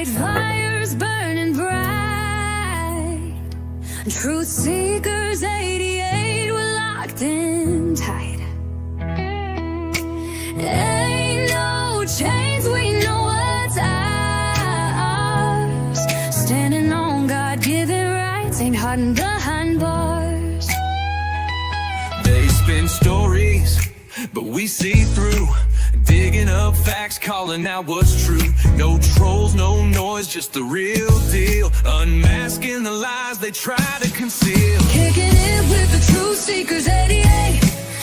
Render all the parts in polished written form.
night, fires burning bright. Truth seekers 88 were locked in tight. Ain't no chains, we know what's ours. Standing on God-given rights, ain't hiding behind bars. They spin stories, but we see through. Digging up facts, calling out what's true. No trolls, no noise, just the real deal. Unmasking the lies they try to conceal. Kicking it with the truth seekers 88.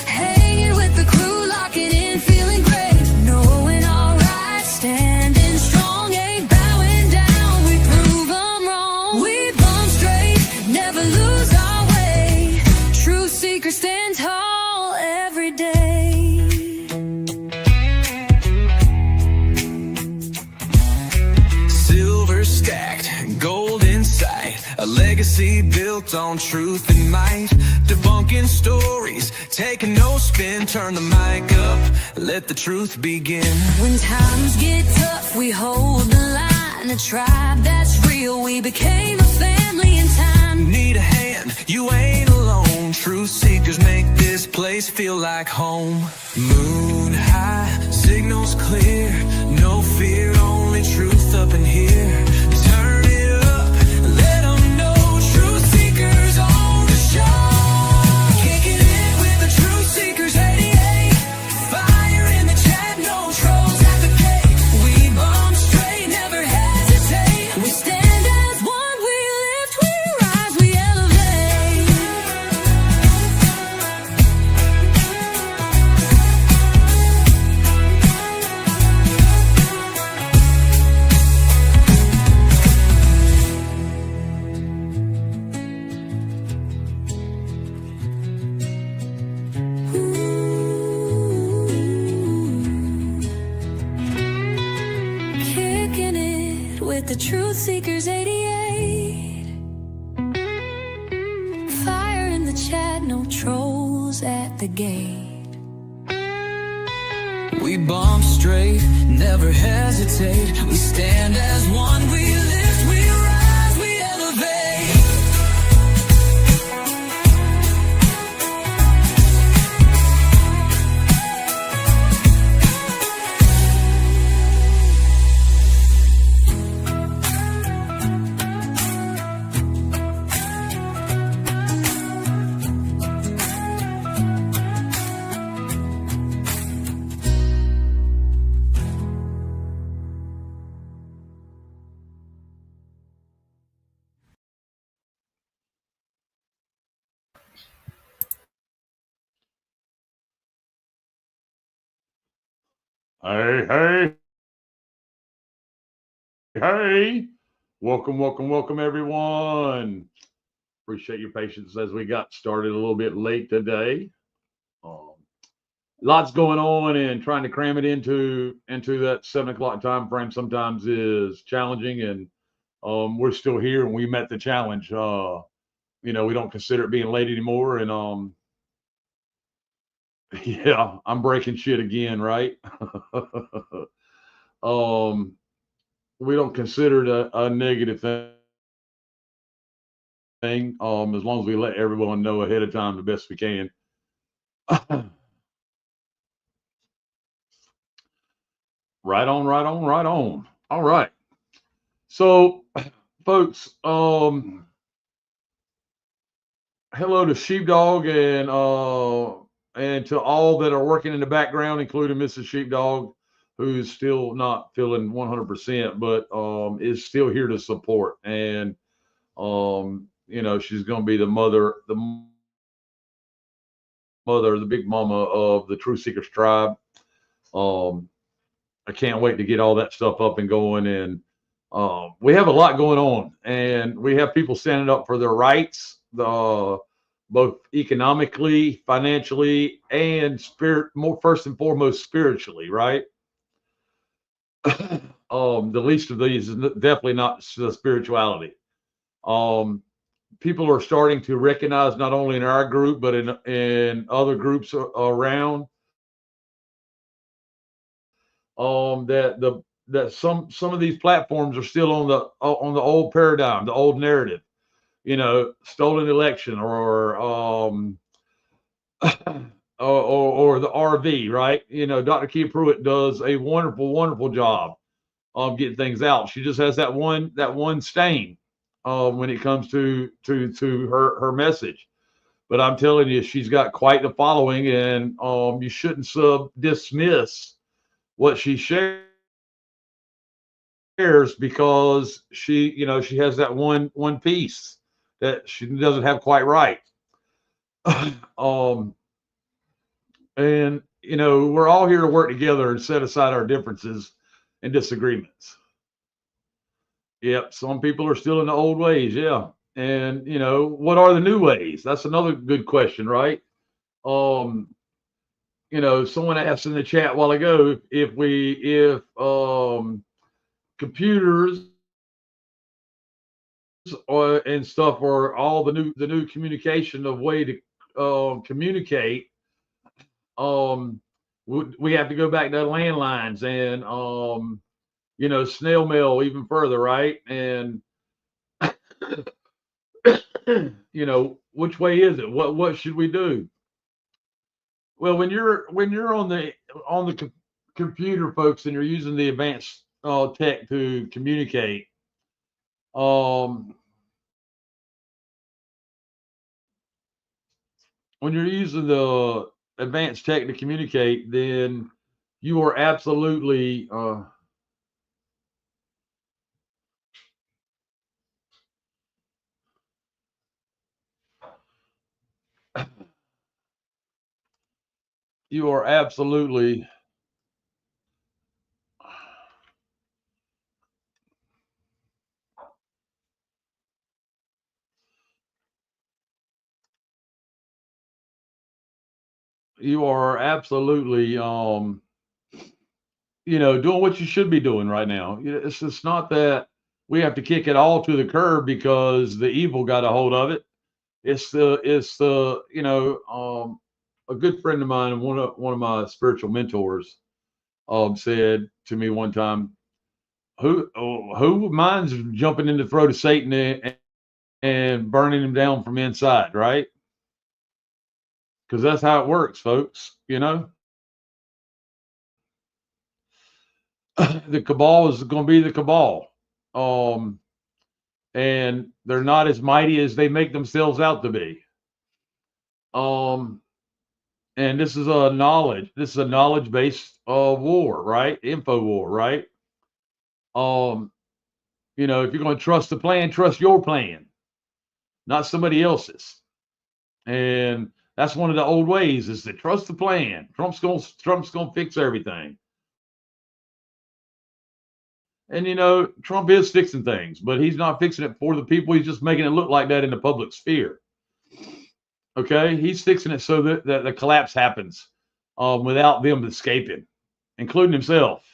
Hanging with the crew, locking in, feeling great. Knowing all right, standing strong, ain't bowing down. We prove them wrong. We bump straight, never lose our way. Truth seekers stand tall every day. Stacked, gold in sight, a legacy built on truth and might. Debunking stories, taking no spin. Turn the mic up, let the truth begin. When times get tough, we hold the line. A tribe that's real, we became a family in time. Need a hand, you ain't alone. Truth seekers make this place feel like home. Moon high, signals clear. No fear, only truth up in here. Turn it up, let them know. Truth seekers on the show. Kicking it with the truth seekers 88. Fire in the chat, no trolls at the gate. We bomb straight, never hesitate. We stand as one, we lift, we rise, we elevate. Kicking it with the truth seekers 88. Fire in the chat, no trolls at the gate. We bomb straight, never hesitate. We stand as one, we lift, we rise, we elevate. Hey. Welcome, everyone. Appreciate your patience as we got started a little bit late today. Lots going on, and trying to cram it into that 7 o'clock time frame sometimes is challenging, and we're still here, and we met the challenge. We don't consider it being late anymore, and yeah, I'm breaking shit again, right? We don't consider it a negative thing, as long as we let everyone know ahead of time the best we can. Right on. All right. So, folks, hello to Sheepdog and to all that are working in the background, including Mrs. Sheepdog, who's still not feeling 100%, but is still here to support. And she's going to be the big mama of the Truth Seekers tribe. I can't wait to get all that stuff up and going. And we have a lot going on, and we have people standing up for their rights, both economically, financially, and first and foremost, spiritually, right? The least of these is definitely not the spirituality. People are starting to recognize, not only in our group, but in other groups around, that that some of these platforms are still on the old paradigm, the old narrative. Stolen election, or the RV, right? Dr. Key Pruitt does a wonderful, wonderful job of getting things out. She just has that one stain when it comes to her message. But I'm telling you, she's got quite the following, and you shouldn't dismiss what she shares, because she has that one piece that she doesn't have quite right. um, and we're all here to work together and set aside our differences and disagreements. Yep, some people are still in the old ways, yeah. And what are the new ways? That's another good question, right? Um, Someone asked in the chat a while ago if computers and stuff are all the new communication of way to communicate. We have to go back to landlines and snail mail even further, right? And which way is it? What should we do? Well, when you're on the computer, folks, and you're using the advanced tech to communicate, um, when you're using the advanced tech to communicate, then you are absolutely you are absolutely you are absolutely doing what you should be doing right now. It's just not that we have to kick it all to the curb because the evil got a hold of it. It's the a good friend of mine and one of my spiritual mentors said to me one time, who minds jumping in the throat of Satan and burning him down from inside, right? Because that's how it works, folks. The cabal is going to be the cabal. And they're not as mighty as they make themselves out to be. And this is a knowledge based war, right? Info war, right? If you're going to trust the plan, trust your plan, not somebody else's. And that's one of the old ways, is to trust the plan. Trump's gonna fix everything. And Trump is fixing things, but he's not fixing it for the people. He's just making it look like that in the public sphere. Okay, he's fixing it so that the collapse happens without them escaping, including himself.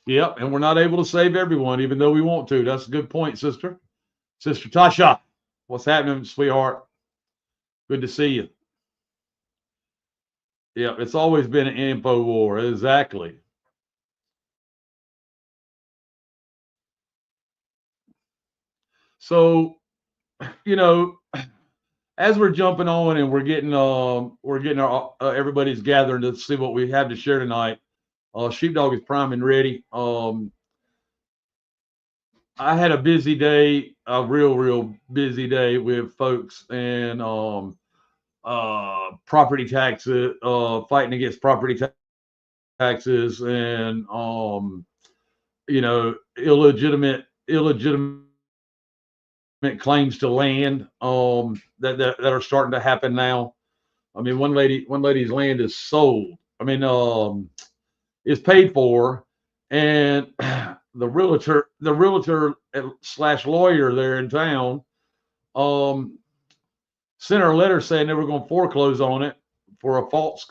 Yep, and we're not able to save everyone, even though we want to. That's a good point, sister. Sister Tasha, what's happening, sweetheart? Good to see you. Yeah, it's always been an info war. Exactly. So, as we're jumping on and we're getting our everybody's gathering to see what we have to share tonight. Sheepdog is prime and ready. I had a busy day, a real busy day with folks and property taxes, fighting against property taxes and illegitimate claims to land that are starting to happen now. I mean, one lady's land is sold. I mean, is paid for, and the realtor slash lawyer there in town sent her a letter saying they were going to foreclose on it for a false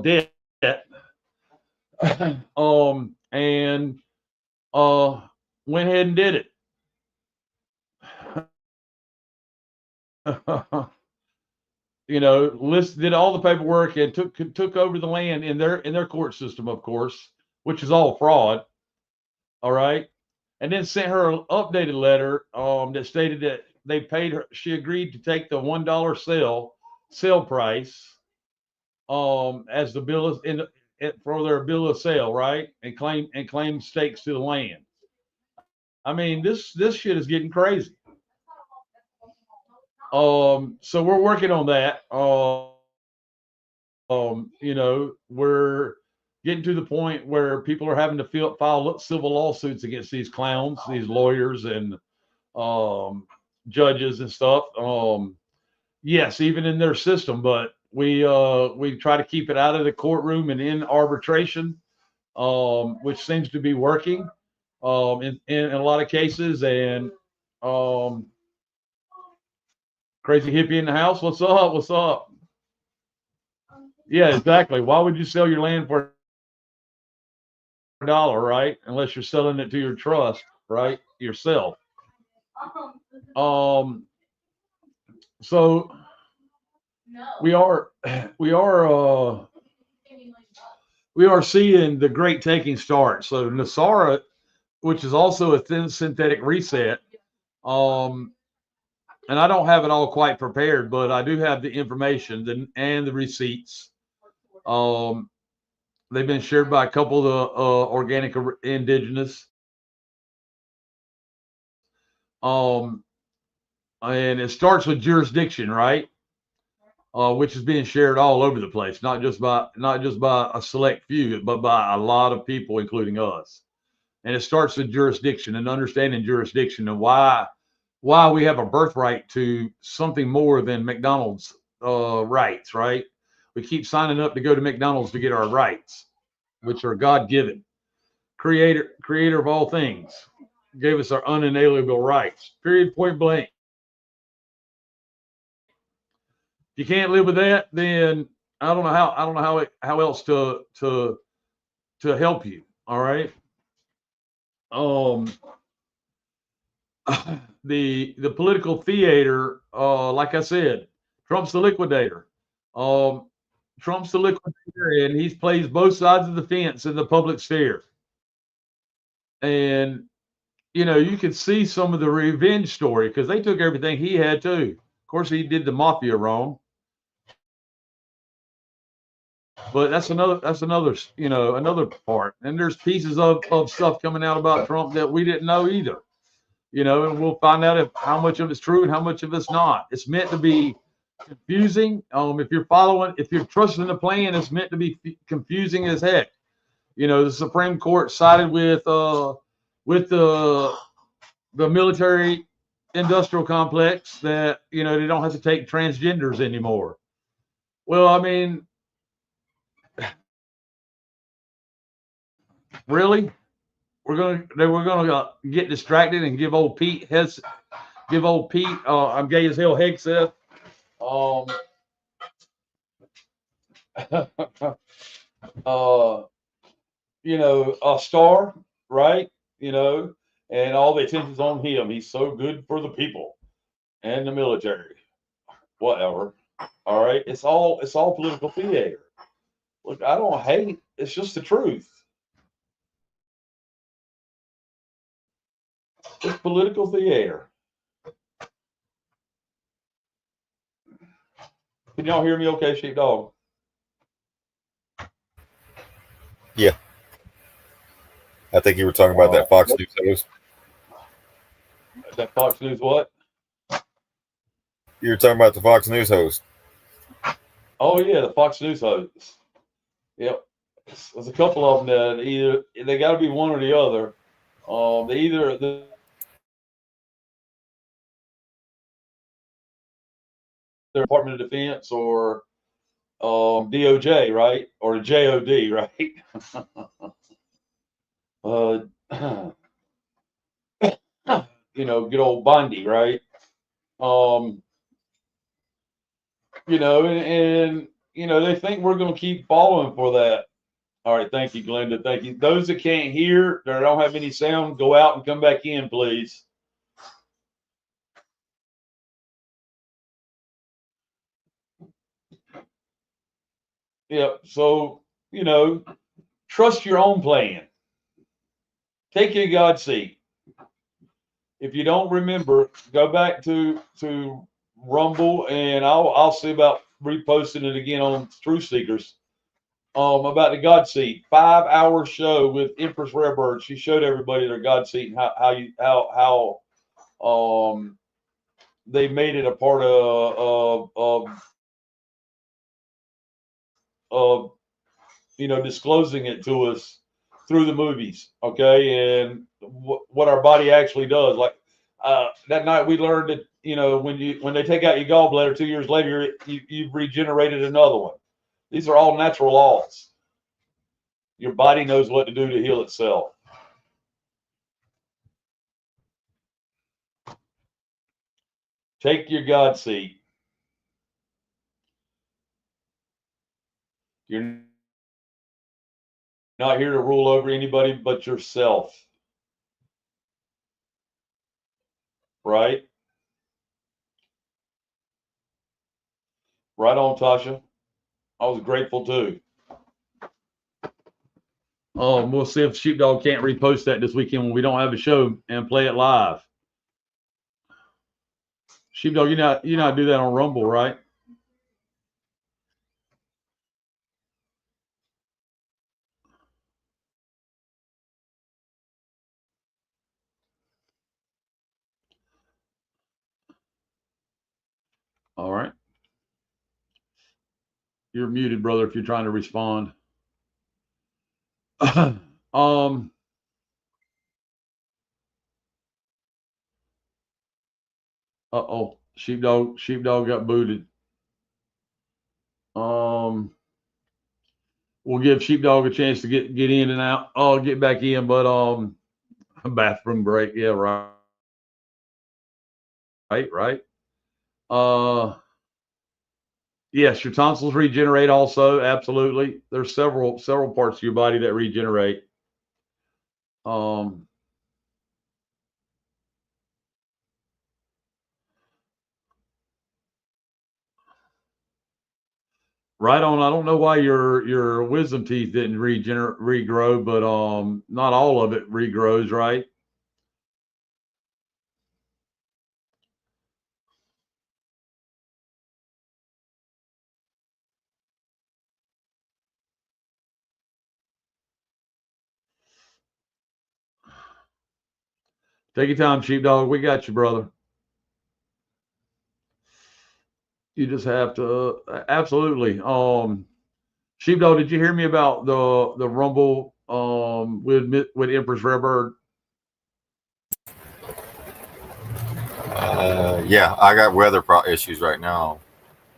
debt. And went ahead and did it. did all the paperwork and took over the land in their court system, of course, which is all fraud. All right, and then sent her an updated letter that stated that they paid her. She agreed to take the $1 sale price as the bill is for their bill of sale, right? And claim stakes to the land. I mean, this shit is getting crazy. So we're working on that. We're getting to the point where people are having to file civil lawsuits against these clowns, these lawyers and judges and stuff. Yes, even in their system, but we try to keep it out of the courtroom and in arbitration, which seems to be working in a lot of cases. And crazy hippie in the house. What's up? What's up? Yeah, exactly. Why would you sell your land for $1, right? Unless you're selling it to your trust, right? Yourself. So we are seeing the great taking start. So Nasara, which is also a thin synthetic reset, and I don't have it all quite prepared, but I do have the information and the receipts. They've been shared by a couple of the organic indigenous. And it starts with jurisdiction, right? Which is being shared all over the place, not just by a select few, but by a lot of people, including us. And it starts with jurisdiction and understanding jurisdiction and why we have a birthright to something more than McDonald's rights, right? We keep signing up to go to McDonald's to get our rights, which are God-given. Creator of all things gave us our unalienable rights. Period. Point blank. If you can't live with that, then I don't know how else to help you. All right. The political theater, like I said, Trump's the liquidator. Trump's the liquidator, and he plays both sides of the fence in the public sphere. And you can see some of the revenge story because they took everything he had too. Of course, he did the mafia wrong. But that's another another part. And there's pieces of stuff coming out about Trump that we didn't know either. And we'll find out how much of it's true and how much of it's not. It's meant to be confusing. If you're trusting the plan, it's meant to be confusing as heck. The Supreme Court sided with the military industrial complex that they don't have to take transgenders anymore. Well, I mean, really, we're gonna get distracted and give old Pete I'm gay as hell Hegseth a star, right? And all the attention's on him. He's so good for the people and the military. Whatever. All right. It's all political theater. Look, I don't hate. It's just the truth. It's political theater. Can y'all hear me okay, sheepdog? Yeah. I think you were talking about that Fox News host. That Fox News what? You were talking about the Fox News host. Oh yeah, the Fox News host. Yep. There's a couple of them that they got to be one or the other. They either the Department of Defense or DOJ, right? Or the JOD, right? Good old Bundy, right? And they think we're going to keep following for that. All right, thank you, Glenda. Thank you. Those that can't hear, that don't have any sound, go out and come back in, please. Yeah. So, you know, trust your own plan. Take your God seat. If you don't remember, go back to Rumble, and I'll see about reposting it again on Truth Seekers. About the God seat, 5 hour show with Empress Rarebird. She showed everybody their God seat and how they made it a part of disclosing it to us through the movies, okay, and what our body actually does. Like that night, we learned that when they take out your gallbladder 2 years later, you've regenerated another one. These are all natural laws. Your body knows what to do to heal itself. Take your God seat. You're not here to rule over anybody but yourself. Right? Right on, Tasha. I was grateful too. We'll see if Sheepdog can't repost that this weekend when we don't have a show and play it live. Sheepdog, you not do that on Rumble, right? All right. You're muted, brother, if you're trying to respond. Uh-oh. Sheepdog got booted. We'll give Sheepdog a chance to get in and out. Oh, get back in, but bathroom break. Yeah, right. Right. Yes, your tonsils regenerate also. Absolutely. There's several parts of your body that regenerate. Right on. I don't know why your wisdom teeth didn't regrow, but not all of it regrows, right? Take your time, Sheepdog. We got you, brother. You just have to absolutely. Sheepdog, did you hear me about the Rumble with Empress Rarebird? Yeah, I got weather issues right now,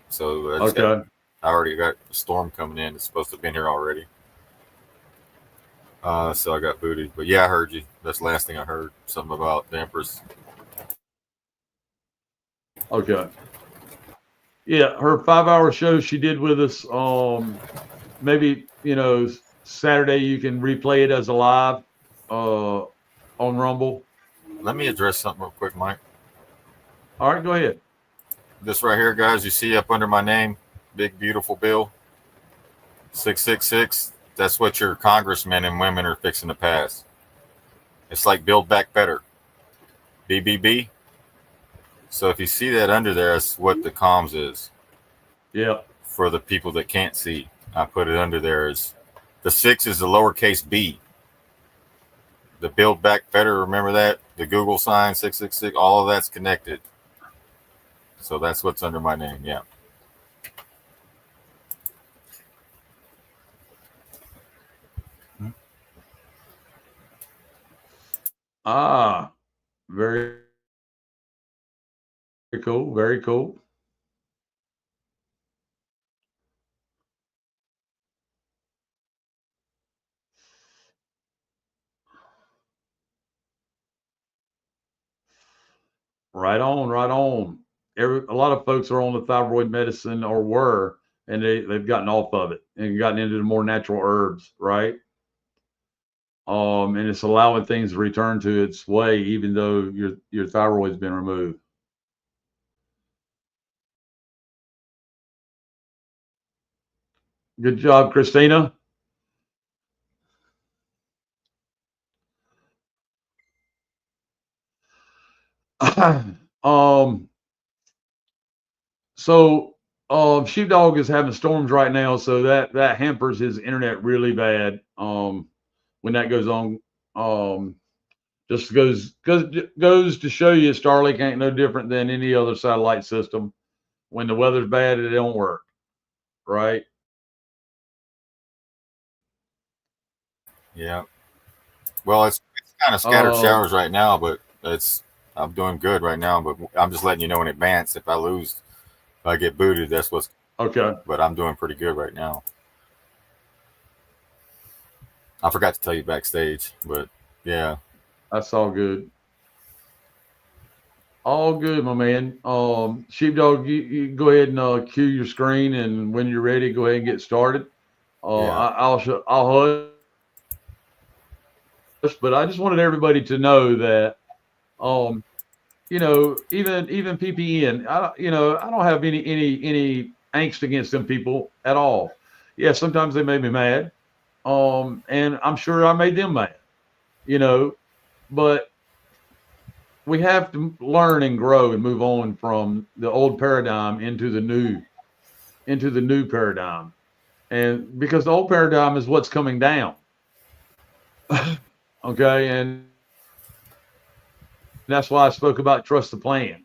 so Okay. I already got a storm coming in. It's supposed to have been here already. So I got booted. But yeah, I heard you. That's the last thing I heard. Something about the Empress. Okay. Yeah, her 5 hour show she did with us. Maybe Saturday you can replay it as a live on Rumble. Let me address something real quick, Mike. All right, go ahead. This right here, guys, you see up under my name, big beautiful bill, 666. That's what your congressmen and women are fixing to pass. It's like Build Back Better, BBB. So if you see that under there, that's what the comms is. Yeah. For the people that can't see, I put it under there as the 6 is the lowercase b. The Build Back Better, remember that? The Google sign, 666, all of that's connected. So that's what's under my name, yeah. Ah, very cool. Very cool. Right on, right on. A lot of folks are on the thyroid medicine or were, and they've gotten off of it and gotten into the more natural herbs, right? And it's allowing things to return to its way, even though your thyroid's been removed. Good job, Christina. um, so Sheepdog is having storms right now, so that hampers his internet really bad. When that goes on, um, just goes to show you, Starlink ain't no different than any other satellite system. When the weather's bad, it don't work, right? Yeah. Well, it's kind of scattered Um, showers right now, but I'm doing good right now. But I'm just letting you know in advance if I lose, if I get booted, that's what's. okay, But I'm doing pretty good right now. I forgot to tell you backstage, but yeah. that's all good. All good, my man. Sheepdog, you go ahead and cue your screen, and when you're ready, go ahead and get started. Yeah. I'll hush, but I just wanted everybody to know that, um, even PPN, I don't have any angst against them people at all. Yeah, sometimes they made me mad, and I'm sure I made them mad, you know, but we have to learn and grow and move on from the old paradigm into the new paradigm, and because the old paradigm is what's coming down. Okay, and that's why I spoke about trust the plan.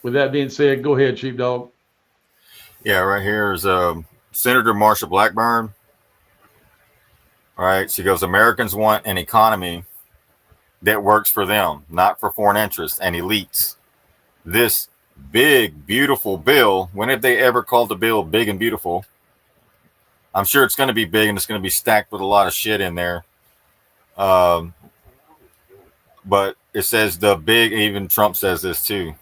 With that being said, go ahead, Sheepdog. Yeah. Right here is Senator Marsha Blackburn. All right. She goes, Americans want an economy that works for them, not for foreign interests and elites. This big, beautiful bill, when have they ever called the bill big and beautiful? I'm sure it's going to be big and it's going to be stacked with a lot of shit in there. Um, but it says the big, even Trump says this too.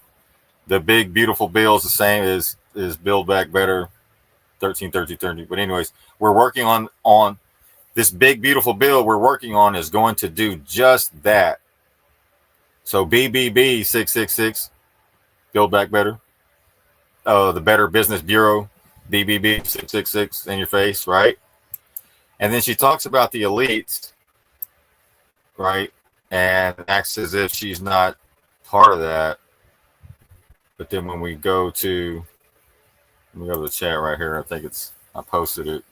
The big, beautiful bill is the same as Build Back Better, 13. But anyways, we're working on this big, beautiful bill we're working on is going to do just that. So BBB 666, Build Back Better. The Better Business Bureau, BBB 666 in your face, right? And then she talks about the elites, right? And acts as if she's not part of that. But then when we go to, let me go to the chat right here. I posted it.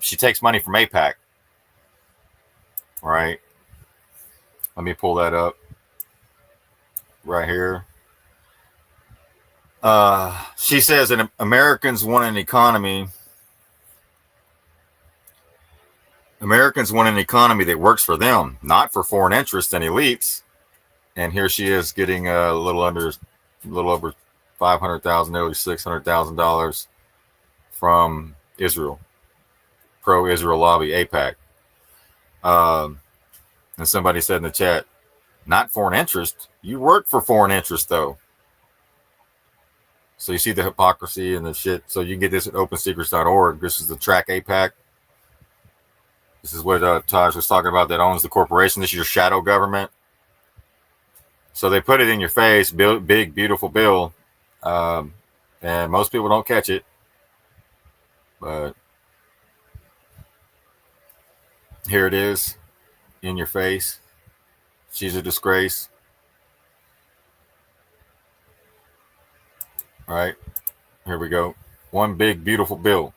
She takes money from APAC, right? Let me pull that up right here. She says that Americans want an economy that works for them, not for foreign interests and elites. And here she is getting a little over $500,000, nearly $600,000 from Israel, pro-Israel lobby, APAC. And somebody said in the chat, not foreign interest. You work for foreign interest, though. So you see the hypocrisy and the shit. So you can get this at opensecrets.org. This is the track APAC. This is what Taj was talking about that owns the corporation. This is your shadow government. So they put it in your face, big, beautiful bill. And most people don't catch it. But here it is in your face. She's a disgrace. All right, here we go. One big, beautiful bill.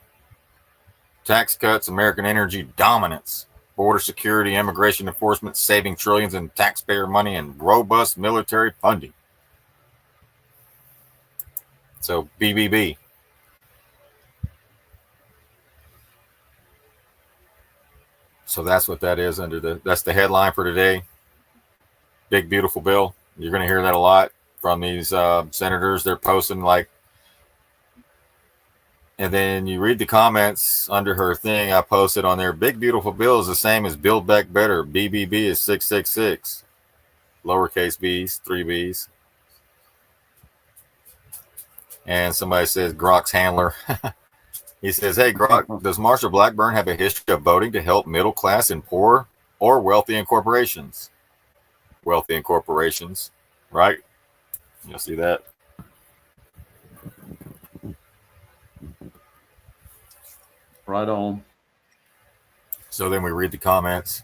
Tax cuts, American energy dominance, border security, immigration enforcement, saving trillions in taxpayer money, and robust military funding. So BBB. So that's what that is that's the headline for today. Big, beautiful bill. You're going to hear that a lot from these senators. They're posting like, and then you read the comments under her thing I posted on there. Big, beautiful bill is the same as Build Back Better. BBB is 666. Lowercase b's, 3 B's. And somebody says Grok's handler. He says, hey, Grok, does Marsha Blackburn have a history of voting to help middle class and poor or wealthy in corporations? Wealthy in corporations, right? You'll see that. Right on. So then we read the comments.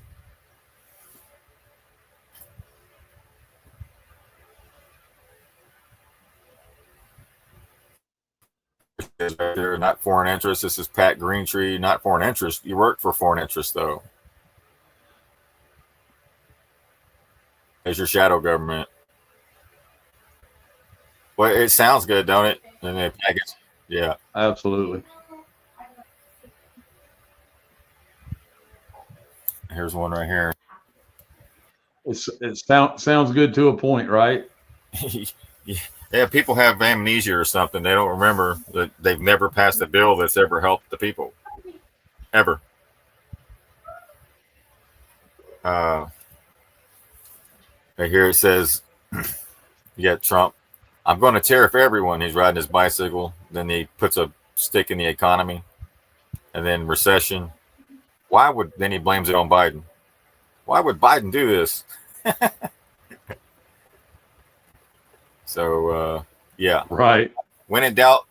They're not foreign interest. This is Pat Greentree, not foreign interest. You work for foreign interest, though. As your shadow government. Well, it sounds good, don't it? And then package. Yeah. Absolutely. Here's one right here. It sounds good to a point, right? Yeah, people have amnesia or something. They don't remember that they've never passed a bill that's ever helped the people. Ever. Right here it says, you got Trump. I'm going to tariff everyone. He's riding his bicycle. Then he puts a stick in the economy. And then recession. Then he blames it on Biden. Why would Biden do this? So, yeah. Right. When in doubt,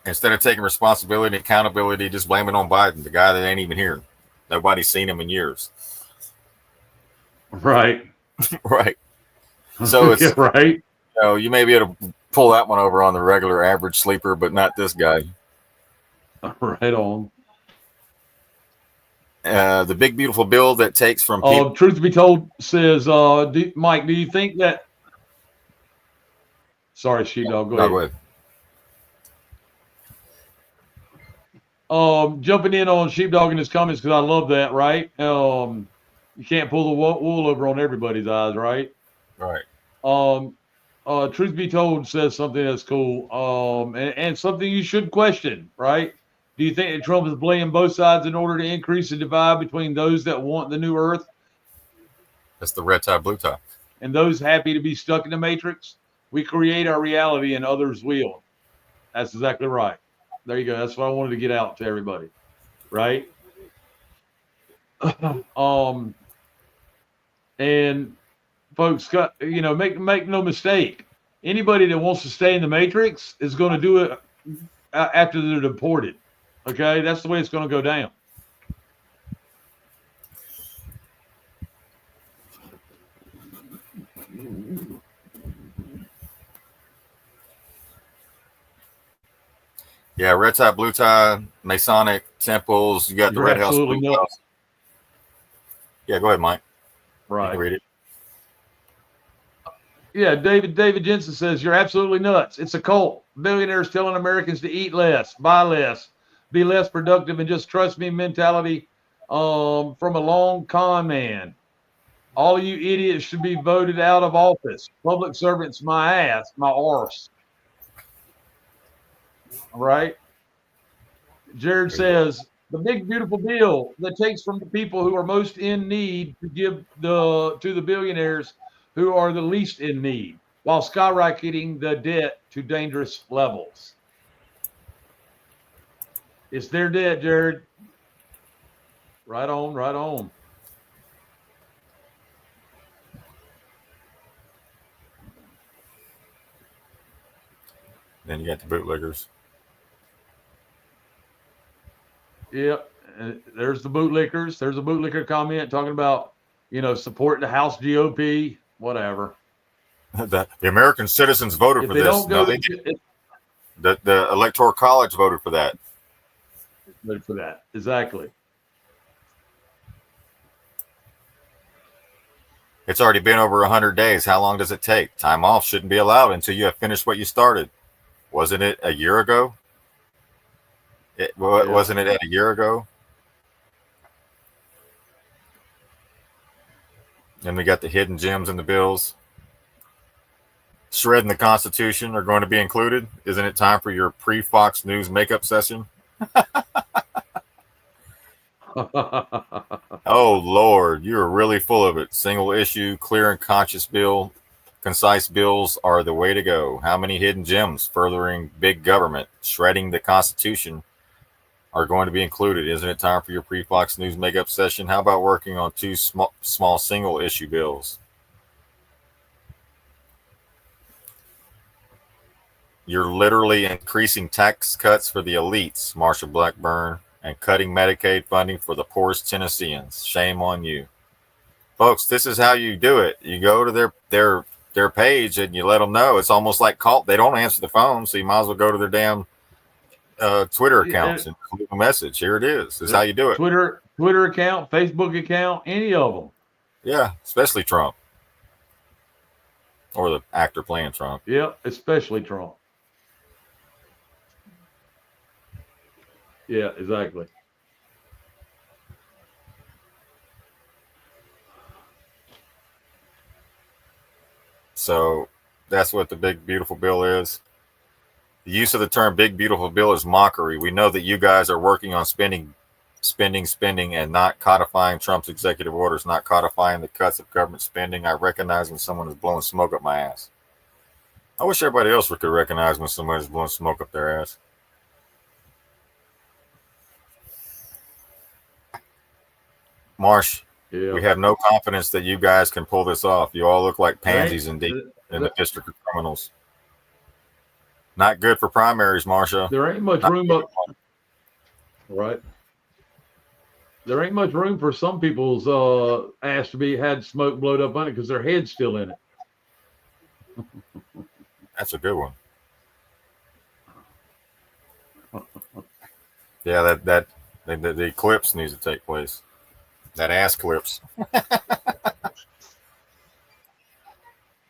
instead of taking responsibility and accountability, just blame it on Biden, the guy that ain't even here. Nobody's seen him in years. Right. Right. So it's right. You may be able to pull that one over on the regular average sleeper, but not this guy. Right on. The big beautiful bill that takes from people. Truth be told says, Mike, do you think that? Sorry, Sheepdog. Go ahead. Jumping in on Sheepdog in his comments because I love that. Right. You can't pull the wool over on everybody's eyes. Right. Right. Truth be told says something that's cool. And something you should question. Right. Do you think that Trump is blaming both sides in order to increase the divide between those that want the new earth? That's the red tie, blue tie. And those happy to be stuck in the matrix? We create our reality and others will. That's exactly right. There you go. That's what I wanted to get out to everybody. Right? And folks, make no mistake. Anybody that wants to stay in the matrix is going to do it after they're deported. Okay? That's the way it's going to go down. Yeah, red tie, blue tie, Masonic temples. You got the red house, blue house. Yeah, go ahead, Mike. Right. You can read it. Yeah, David Jensen says you're absolutely nuts. It's a cult. Billionaires telling Americans to eat less, buy less, be less productive, and just trust me mentality from a long con man. All of you idiots should be voted out of office. Public servants, my ass, my arse. All right. Jared says the big beautiful bill that takes from the people who are most in need to give to the billionaires who are the least in need, while skyrocketing the debt to dangerous levels. It's their debt, Jared. Right on, right on. Then you got the bootlickers. Yep. There's the bootlickers. There's a bootlicker comment talking about, supporting the House GOP, whatever. The American citizens voted for this. No, they didn't. The Electoral College voted for that. Voted for that. Exactly. It's already been over 100 days. How long does it take? Time off shouldn't be allowed until you have finished what you started. Wasn't it a year ago? Wasn't it a year ago? Then we got the hidden gems in the bills. Shredding the Constitution are going to be included. Isn't it time for your pre-Fox News makeup session? Oh, Lord, you are really full of it. Single issue, clear and concise bills are the way to go. How many hidden gems furthering big government, shredding the Constitution are going to be included? Isn't it time for your pre-Fox News makeup session? How about working on two small single issue bills? You're literally increasing tax cuts for the elites, Marsha Blackburn, and cutting Medicaid funding for the poorest Tennesseans. Shame on you. Folks, this is how you do it. You go to their page and you let them know. It's almost like call. They don't answer the phone, so you might as well go to their damn Twitter accounts and leave a message. Here it is. This is how you do it. Twitter account, Facebook account, any of them. Yeah, especially Trump. Or the actor playing Trump. Yep, especially Trump. Yeah, exactly. So that's what the big, beautiful bill is. The use of the term big, beautiful bill is mockery. We know that you guys are working on spending, and not codifying Trump's executive orders, not codifying the cuts of government spending. I recognize when someone is blowing smoke up my ass. I wish everybody else could recognize when somebody's blowing smoke up their ass. Marsh, Yeah. we have no confidence that you guys can pull this off. You all look like pansies in the District of Criminals. Not good for primaries, Marsha. There ain't much room up. Right. There ain't much room for some people's ass to be had smoke blowed up on it because their head's still in it. That's a good one. Yeah, the eclipse needs to take place. That ass clips.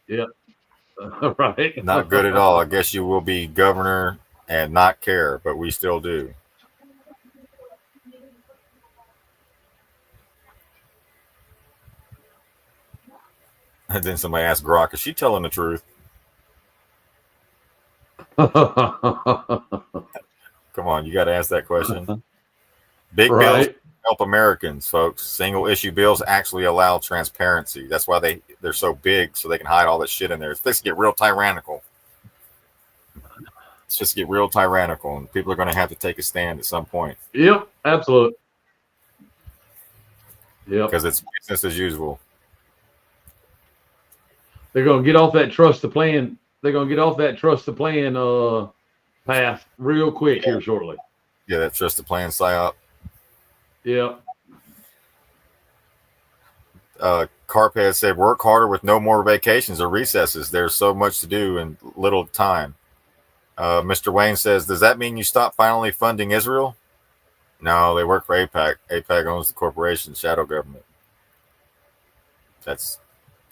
Yeah. Right. Not good at all. I guess you will be governor and not care, but we still do. And then somebody asked Grok, is she telling the truth? Come on, you got to ask that question. Big bills help Americans, folks. Single issue bills actually allow transparency. That's why they're so big, so they can hide all that shit in there. It's just get real tyrannical. It's just get real tyrannical, and people are going to have to take a stand at some point. Yep, absolutely. Yep. Because it's business as usual. They're going to get off that trust to plan. They're going to get off that trust to plan path real quick here shortly. Yeah, that trust to plan psyop. Yeah. Carpet said, work harder with no more vacations or recesses. There's so much to do and little time. Mr. Wayne says, does that mean you stop finally funding Israel? No, they work for AIPAC. AIPAC owns the corporation, shadow government.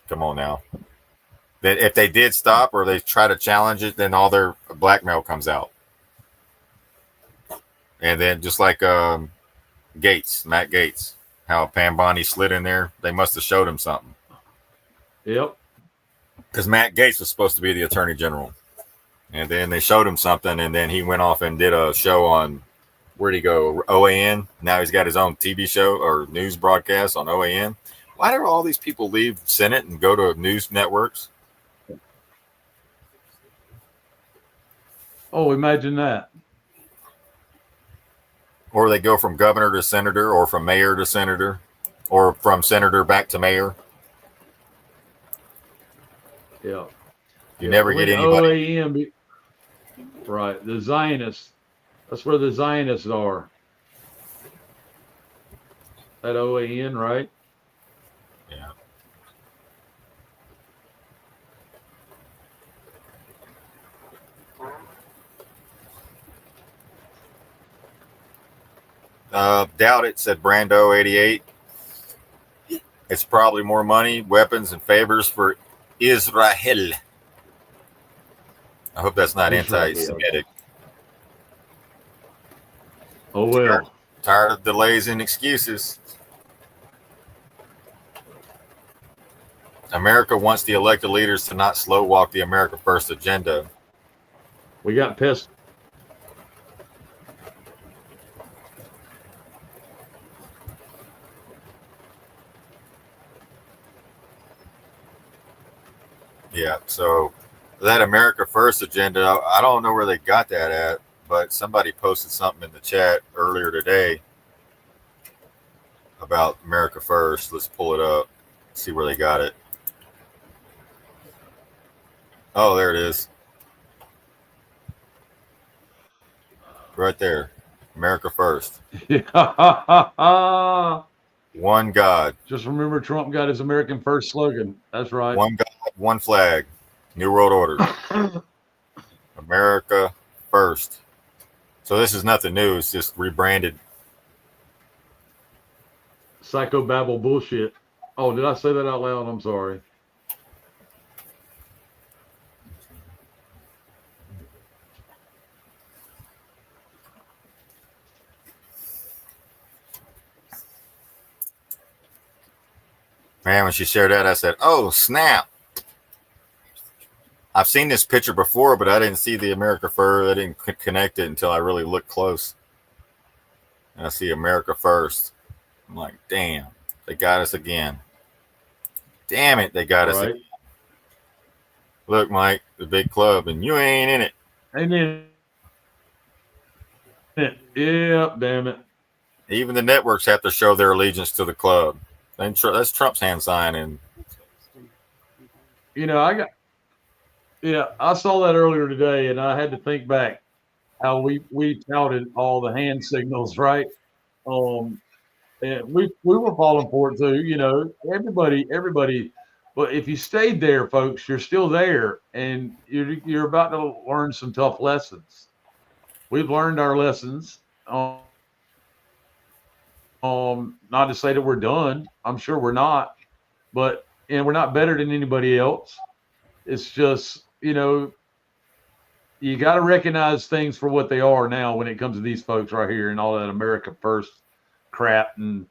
Come on now. If they did stop or they try to challenge it, then all their blackmail comes out. And then just like Matt Gaetz, how Pam Bondi slid in there, they must have showed him something. Yep. Because Matt Gaetz was supposed to be the attorney general. And then they showed him something, and then he went off and did a show on, where'd he go? OAN. Now he's got his own TV show or news broadcast on OAN. Why do all these people leave Senate and go to news networks? Oh, imagine that. Or they go from governor to senator, or from mayor to senator, or from senator back to mayor. Yeah. You never get anybody. OAM, right. The Zionists. That's where the Zionists are. At OAN, right? Yeah. Doubt it, said Brando 88. It's probably more money, weapons, and favors for Israel. I hope that's not anti-Semitic. Oh, well. Tired of delays and excuses. America wants the elected leaders to not slow walk the America First agenda. We got pissed. Yeah, so that America First agenda, I don't know where they got that at, but somebody posted something in the chat earlier today about America First. Let's pull it up, see where they got it. Oh, there it is. Right there. America first. Yeah. One God. Just remember, Trump got his American First slogan. That's right. One God, one flag. New World Order. America first. So this is nothing new. It's just rebranded. Psychobabble bullshit. Oh, did I say that out loud? I'm sorry. Man, when she shared that, I said, oh, snap. I've seen this picture before, but I didn't see the America fur. I didn't connect it until I really looked close. And I see America first. I'm like, damn, they got us again. Damn it, they got us again. Look, Mike, the big club, and you ain't in it. Ain't in it. Yeah, damn it. Even the networks have to show their allegiance to the club. That's Trump's hand sign. And you know, I saw that earlier today, and I had to think back how we touted all the hand signals, right? And we were falling for it too. You know, everybody. But if you stayed there, folks, you're still there, and you're about to learn some tough lessons. We've learned our lessons. Not to say that we're done. I'm sure we're not, but we're not better than anybody else. It's just, you know, you got to recognize things for what they are now when it comes to these folks right here and all that America first crap. And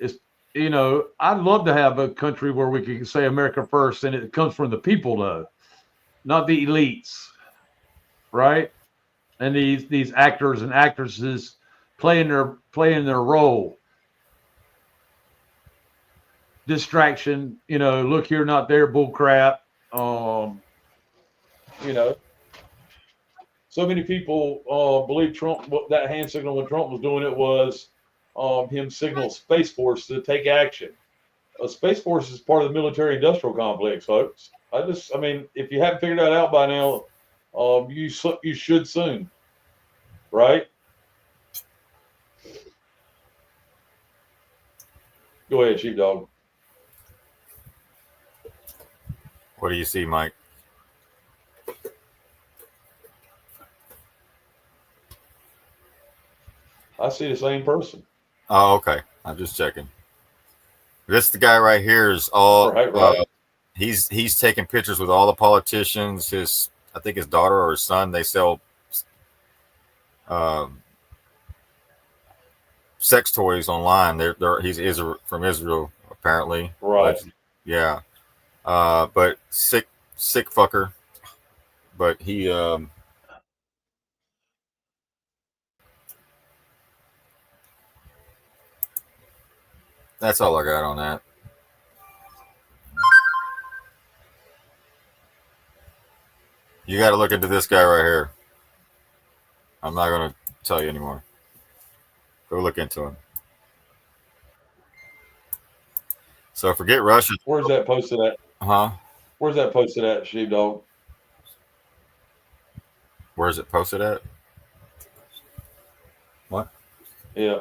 it's, you know, I'd love to have a country where we can say America first, and it comes from the people though, not the elites, right? And these actors and actresses playing their role. Distraction, you know, look here, not there, bull crap. You know, so many people believe Trump, that hand signal when Trump was doing it was him signal Space Force to take action. Space Force is part of the military industrial complex, folks. I mean, if you haven't figured that out by now, you should soon, right? Go ahead, Sheepdog. what do you see, Mike? I see the same person. Oh, okay. I'm just checking. This the guy right here is all right. He's taking pictures with all the politicians. I think his daughter or his son. They sell sex toys online. He's from Israel apparently. Right. Yeah. But sick fucker. But he that's all I got on that. You got to look into this guy right here. I'm not going to tell you anymore. Go look into him. So forget Russia. Where's that posted at? Huh? Where's that posted at, Sheepdog? Where's it posted at? What? Yeah.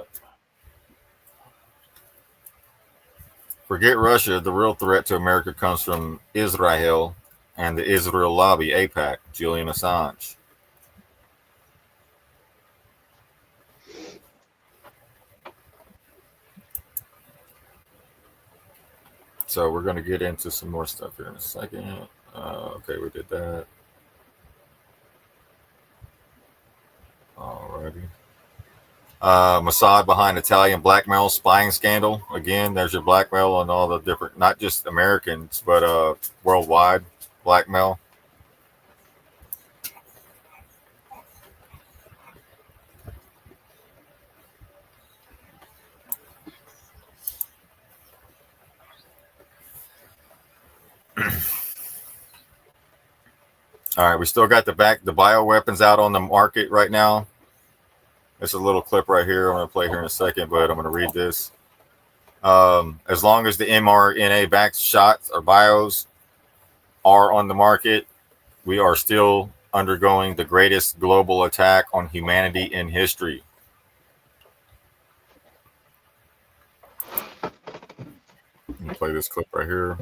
Forget Russia. The real threat to America comes from Israel and the Israel lobby, AIPAC, Julian Assange. So we're going to get into some more stuff here in a second. Okay, we did that. Alrighty. Mossad behind Italian blackmail spying scandal. Again, there's your blackmail on all the different, not just Americans, but worldwide blackmail. All right, we still got the bioweapons out on the market right now. There's a little clip right here I'm going to play here in a second, but I'm going to read this. As long as the mRNA-backed shots or bios are on the market, we are still undergoing the greatest global attack on humanity in history. Let me play this clip right here.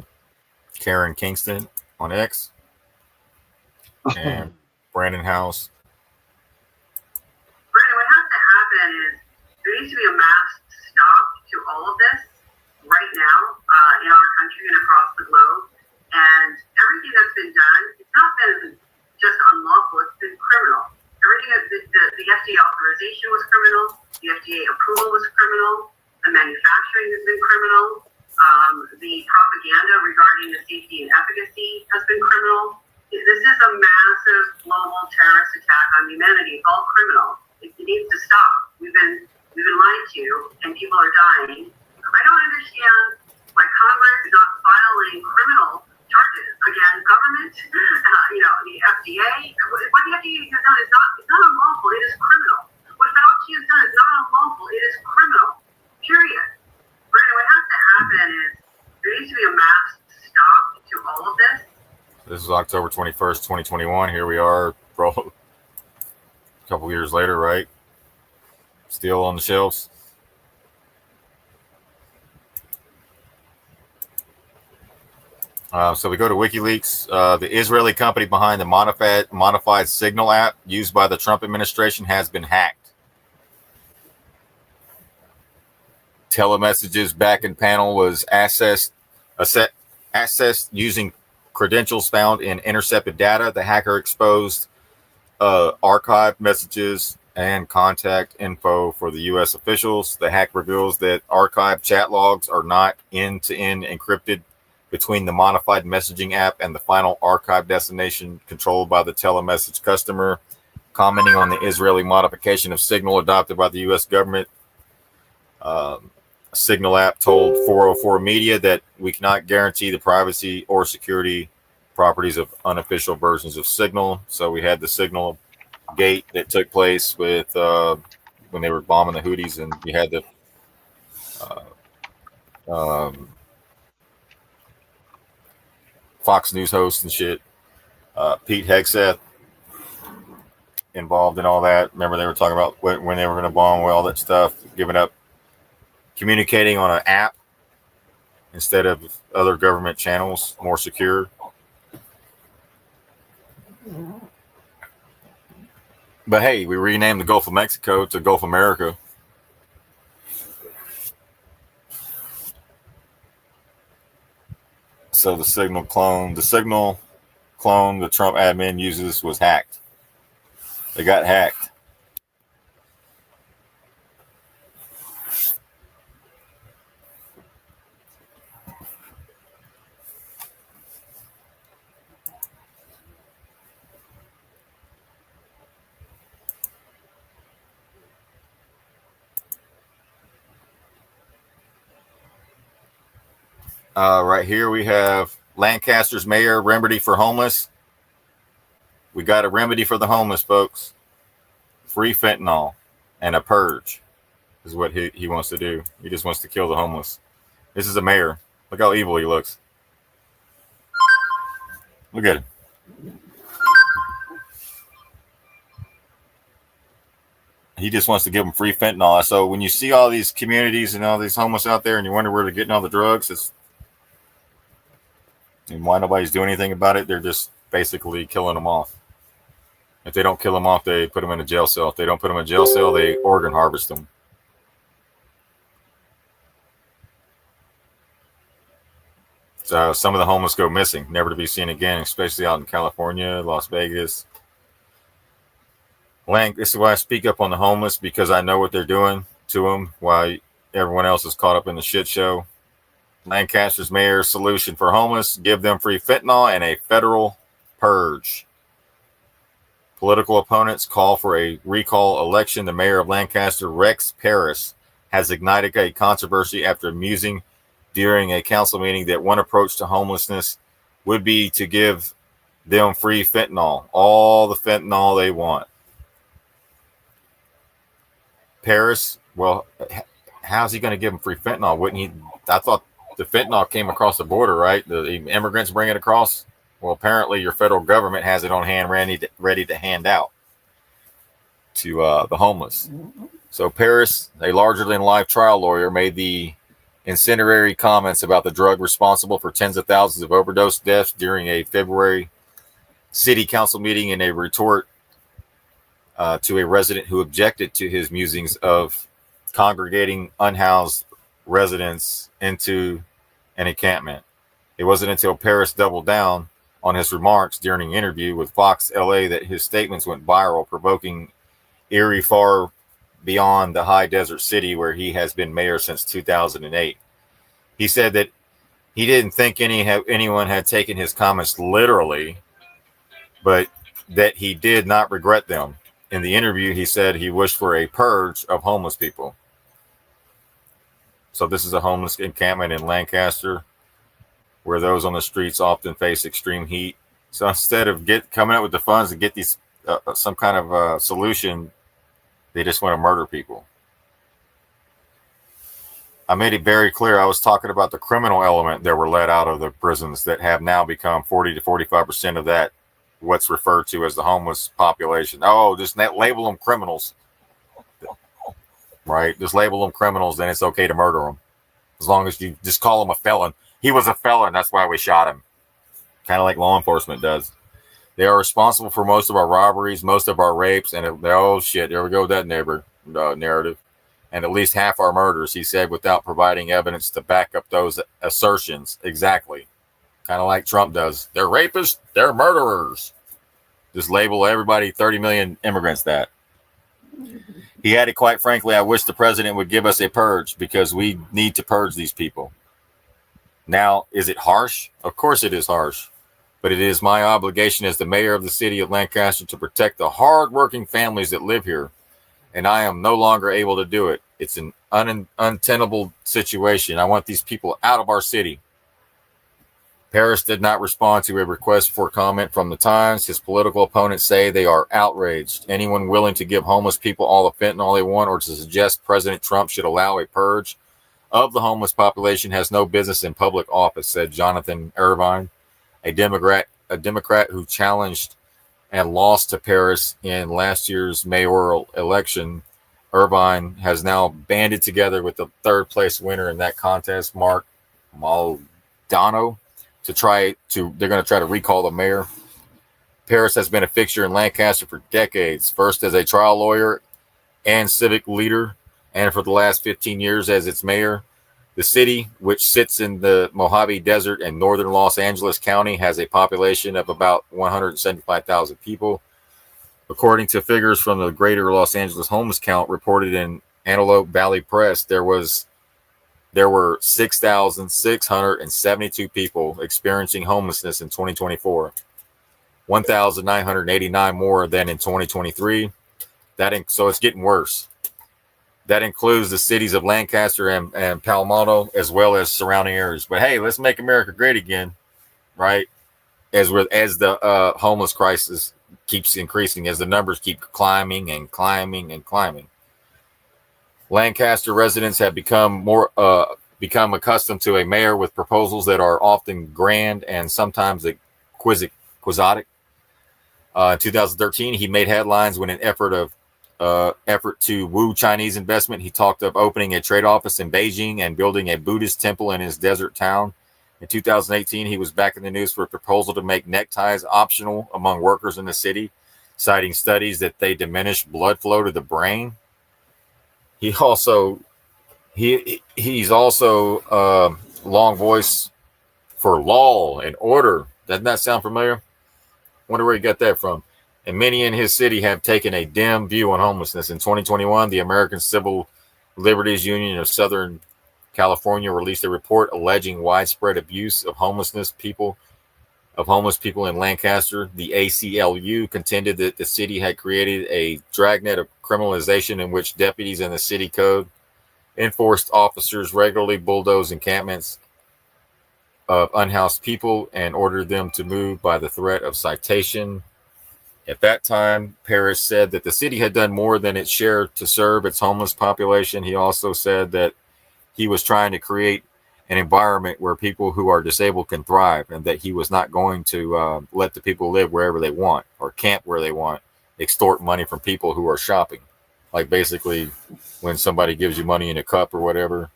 Karen Kingston on X and Brandon House. Brandon, what has to happen is there needs to be a mass stop to all of this right now in our country and across the globe. And everything that's been done, it's not been just unlawful, it's been criminal. Everything, the FDA authorization was criminal, the FDA approval was criminal, the manufacturing has been criminal, the propaganda regarding the safety and efficacy has been criminal. This is a massive global terrorist attack on humanity. It's all criminal. It needs to stop. We've been lied to, and people are dying. I don't understand why Congress is not filing criminal charges against government. The FDA. What the FDA has done is not unlawful. It is criminal. What Fauci has done is not unlawful. It is criminal. Period. Brandon, what has to happen is there needs to be a mass stop to all of this. This is October 21st, 2021. Here we are, bro. A couple years later, right? Still on the shelves. So we go to WikiLeaks. The Israeli company behind the modified Signal app used by the Trump administration has been hacked. Telemessages backend panel was accessed using credentials found in intercepted data. The hacker exposed archived messages and contact info for the U.S. officials. The hack reveals that archived chat logs are not end-to-end encrypted between the modified messaging app and the final archive destination controlled by the telemessage customer. Commenting on the Israeli modification of Signal adopted by the U.S. government, Signal app told 404 Media that we cannot guarantee the privacy or security properties of unofficial versions of Signal. So we had the Signal gate that took place with when they were bombing the Houthis, and you had the Fox News host and shit, Pete Hegseth, involved in all that. Remember, they were talking about when they were going to bomb, all that stuff, giving up communicating on an app instead of other government channels, more secure. But hey, we renamed the Gulf of Mexico to Gulf America. So the Signal clone the Trump admin uses was hacked. They got hacked. Right here we have Lancaster's mayor remedy for homeless. We got a remedy for the homeless, folks. Free fentanyl and a purge is what he wants to do. He just wants to kill the homeless. This is a mayor. Look how evil he looks. Look at him. He just wants to give them free fentanyl. So when you see all these communities and all these homeless out there and you wonder where they're getting all the drugs, and why nobody's doing anything about it, they're just basically killing them off. If they don't kill them off, they put them in a jail cell. If they don't put them in a jail cell, they organ harvest them. So some of the homeless go missing, never to be seen again, especially out in California, Las Vegas. This is why I speak up on the homeless, because I know what they're doing to them while everyone else is caught up in the shit show. Lancaster's mayor's solution for homeless: give them free fentanyl and a federal purge. Political opponents call for a recall election. The mayor of Lancaster, Rex Paris, has ignited a controversy after musing during a council meeting that one approach to homelessness would be to give them free fentanyl, all the fentanyl they want. Paris, well, how's he going to give them free fentanyl? Wouldn't he? I thought the fentanyl came across the border, right? The immigrants bring it across. Well, apparently your federal government has it on hand, ready to hand out to the homeless. So Paris, a larger-than-life trial lawyer, made the incendiary comments about the drug responsible for tens of thousands of overdose deaths during a February city council meeting in a retort to a resident who objected to his musings of congregating unhoused residents into an encampment. It wasn't until Paris doubled down on his remarks during an interview with Fox LA that his statements went viral, provoking Erie far beyond the high desert city where he has been mayor since 2008. He said that he didn't think anyone had taken his comments literally, but that he did not regret them. In the interview, he said he wished for a purge of homeless people. So this is a homeless encampment in Lancaster, where those on the streets often face extreme heat. So instead of coming up with the funds to get these some kind of solution, they just want to murder people. I made it very clear. I was talking about the criminal element that were let out of the prisons that have now become 40 to 45% of that, what's referred to as the homeless population. Oh, just label them criminals, right? Just label them criminals, then it's okay to murder them. As long as you just call him a felon. He was a felon. That's why we shot him. Kind of like law enforcement does. They are responsible for most of our robberies, most of our rapes, and oh shit, there we go with that narrative. And at least half our murders, he said, without providing evidence to back up those assertions. Exactly. Kind of like Trump does. They're rapists, they're murderers. Just label everybody, 30 million immigrants, that. He added, quite frankly, I wish the president would give us a purge because we need to purge these people. Now, is it harsh? Of course it is harsh. But it is my obligation as the mayor of the city of Lancaster to protect the hardworking families that live here. And I am no longer able to do it. It's an untenable situation. I want these people out of our city. Paris did not respond to a request for comment from the Times. His political opponents say they are outraged. Anyone willing to give homeless people all the fentanyl they want or to suggest President Trump should allow a purge of the homeless population has no business in public office, said Jonathan Irvine, a Democrat who challenged and lost to Paris in last year's mayoral election. Irvine has now banded together with the third place winner in that contest, Mark Maldonado, they're going to try to recall the mayor. Paris has been a fixture in Lancaster for decades, first as a trial lawyer and civic leader, and for the last 15 years as its mayor. The city, which sits in the Mojave Desert in northern Los Angeles County, has a population of about 175,000 people. According to figures from the Greater Los Angeles Homeless Count reported in Antelope Valley Press, there were 6,672 people experiencing homelessness in 2024, 1,989 more than in 2023. So it's getting worse. That includes the cities of Lancaster and Palmetto, as well as surrounding areas. But hey, let's make America great again, right? As the homeless crisis keeps increasing, as the numbers keep climbing and climbing and climbing. Lancaster residents have become accustomed to a mayor with proposals that are often grand and sometimes quixotic. In 2013, he made headlines when an effort to woo Chinese investment. He talked of opening a trade office in Beijing and building a Buddhist temple in his desert town. In 2018, he was back in the news for a proposal to make neckties optional among workers in the city, citing studies that they diminish blood flow to the brain. He's also long voice for law and order. Doesn't that sound familiar? Wonder where he got that from. And many in his city have taken a dim view on homelessness. In 2021, the American Civil Liberties Union of Southern California released a report alleging widespread abuse of homeless people in Lancaster. The ACLU contended that the city had created a dragnet of criminalization in which deputies in the city code enforced officers regularly bulldoze encampments of unhoused people and ordered them to move by the threat of citation. At that time, Paris said that the city had done more than its share to serve its homeless population. He also said that he was trying to create an environment where people who are disabled can thrive, and that he was not going to let the people live wherever they want or camp where they want, extort money from people who are shopping. Like basically when somebody gives you money in a cup or whatever.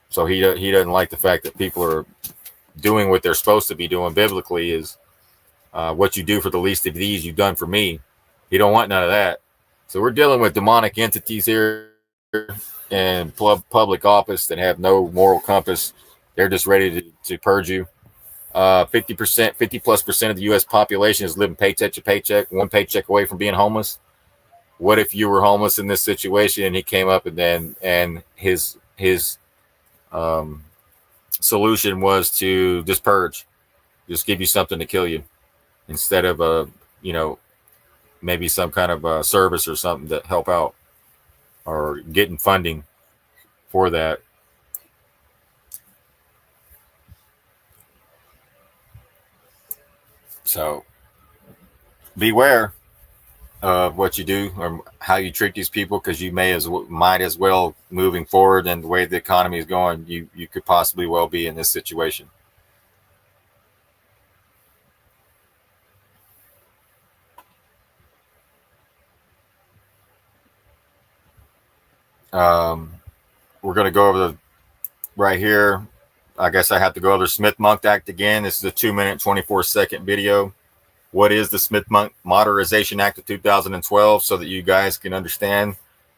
So he doesn't like the fact that people are doing what they're supposed to be doing biblically, is what you do for the least of these, you've done for me. He don't want none of that. So we're dealing with demonic entities here in public office that have no moral compass. They're just ready to purge you. 50% of the U.S. population is living paycheck to paycheck, one paycheck away from being homeless. What if you were homeless in this situation and he came up and his solution was to just purge, just give you something to kill you instead of maybe some kind of a service or something to help out or getting funding for that. So beware of what you do or how you treat these people, because you might as well, moving forward and the way the economy is going, you could possibly well be in this situation. We're going to go over the right here. I guess I have to go over the Smith-Monk Act again. This is a 2-minute, 24-second video. What is the Smith-Monk Modernization Act of 2012, so that you guys can understand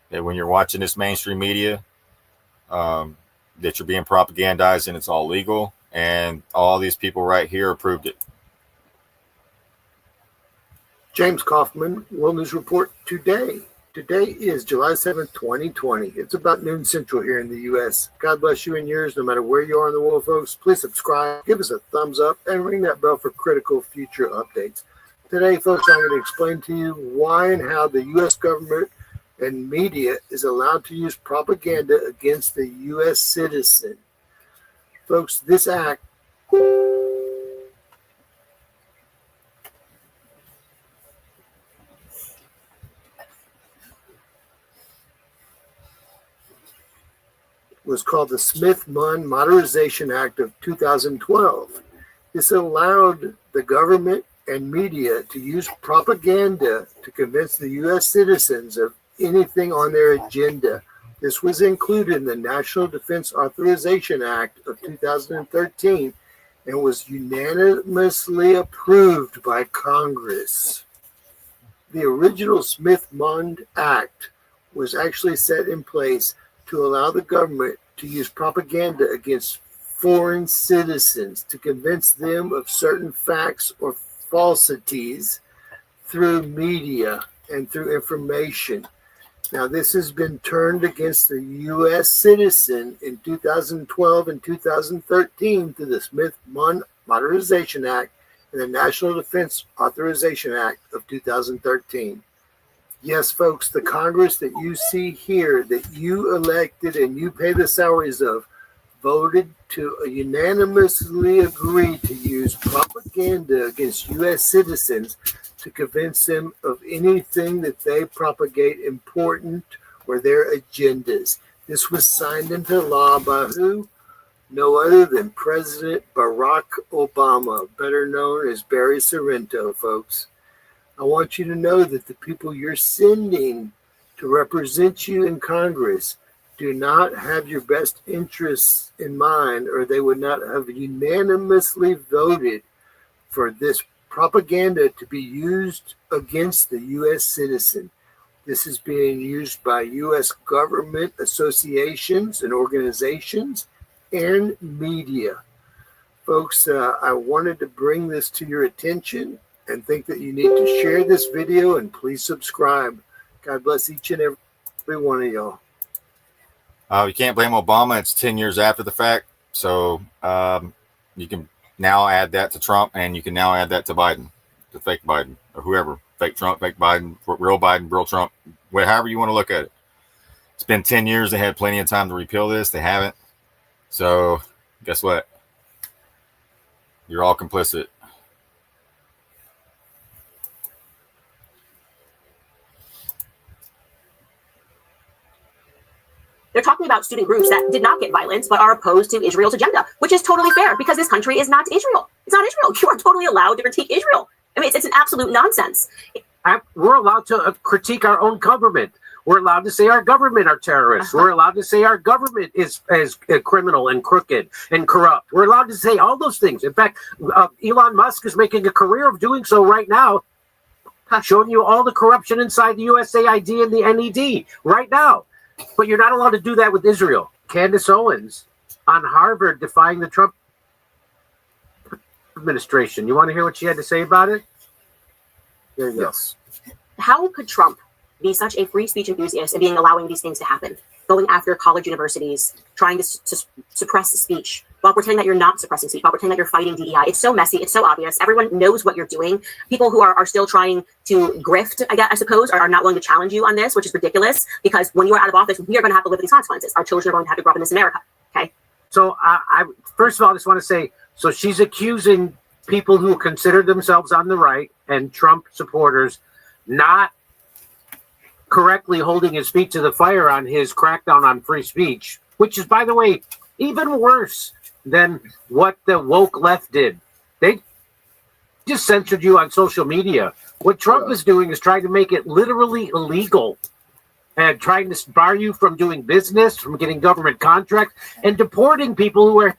that when you're watching this mainstream media, that you're being propagandized and it's all legal, and all these people right here approved it. James Kaufman, World News Report today. Today is July 7th, 2020. It's about noon central here in the U.S. God bless you and yours, no matter where you are in the world, folks. Please subscribe, give us a thumbs up, and ring that bell for critical future updates. Today, folks, I'm going to explain to you why and how the U.S. government and media is allowed to use propaganda against the U.S. citizen. Folks, this act was called the Smith-Munn Modernization Act of 2012. This allowed the government and media to use propaganda to convince the U.S. citizens of anything on their agenda. This was included in the National Defense Authorization Act of 2013 and was unanimously approved by Congress. The original Smith-Munn Act was actually set in place to allow the government to use propaganda against foreign citizens to convince them of certain facts or falsities through media and through information. Now, this has been turned against the U.S. citizen in 2012 and 2013 through the Smith-Munn Modernization Act and the National Defense Authorization Act of 2013. Yes, folks, the Congress that you see here, that you elected and you pay the salaries of, voted to unanimously agree to use propaganda against U.S. citizens to convince them of anything that they propagate important or their agendas. This was signed into law by who? No other than President Barack Obama, better known as Barry Sorrento, folks. I want you to know that the people you're sending to represent you in Congress do not have your best interests in mind, or they would not have unanimously voted for this propaganda to be used against the U.S. citizen. This is being used by U.S. government associations and organizations and media. Folks, I wanted to bring this to your attention and think that you need to share this video, and please subscribe. God bless each and every one of y'all. You can't blame Obama. It's 10 years after the fact. So you can now add that to Trump, and you can now add that to Biden, to fake Biden, or whoever. Fake Trump, fake Biden, real Trump, however you want to look at it. It's been 10 years. They had plenty of time to repeal this. They haven't. So guess what? You're all complicit. They're talking about student groups that did not get violence, but are opposed to Israel's agenda, which is totally fair because this country is not Israel. It's not Israel. You are totally allowed to critique Israel. I mean, it's an absolute nonsense. We're allowed to critique our own government. We're allowed to say our government are terrorists. We're allowed to say our government is criminal and crooked and corrupt. We're allowed to say all those things. In fact, Elon Musk is making a career of doing so right now, showing you all the corruption inside the USAID and the NED right now. But you're not allowed to do that with Israel. Candace Owens on Harvard defying the Trump administration. You want to hear what she had to say about it? Here you go. Yes. How could Trump be such a free speech enthusiast and being allowing these things to happen, going after college universities, trying to suppress speech while pretending that you're not suppressing speech, while pretending that you're fighting DEI? It's so messy. It's so obvious. Everyone knows what you're doing. People who are still trying to grift, I suppose, are not willing to challenge you on this, which is ridiculous because when you are out of office, we are going to have to live with these consequences. Our children are going to have to grow up in this America. Okay. So I first of all, I just want to say, so she's accusing people who consider themselves on the right and Trump supporters not correctly holding his feet to the fire on his crackdown on free speech, which is, by the way, even worse than what the woke left did. They just censored you on social media. What Trump is doing is trying to make it literally illegal and trying to bar you from doing business, from getting government contracts, and deporting people who are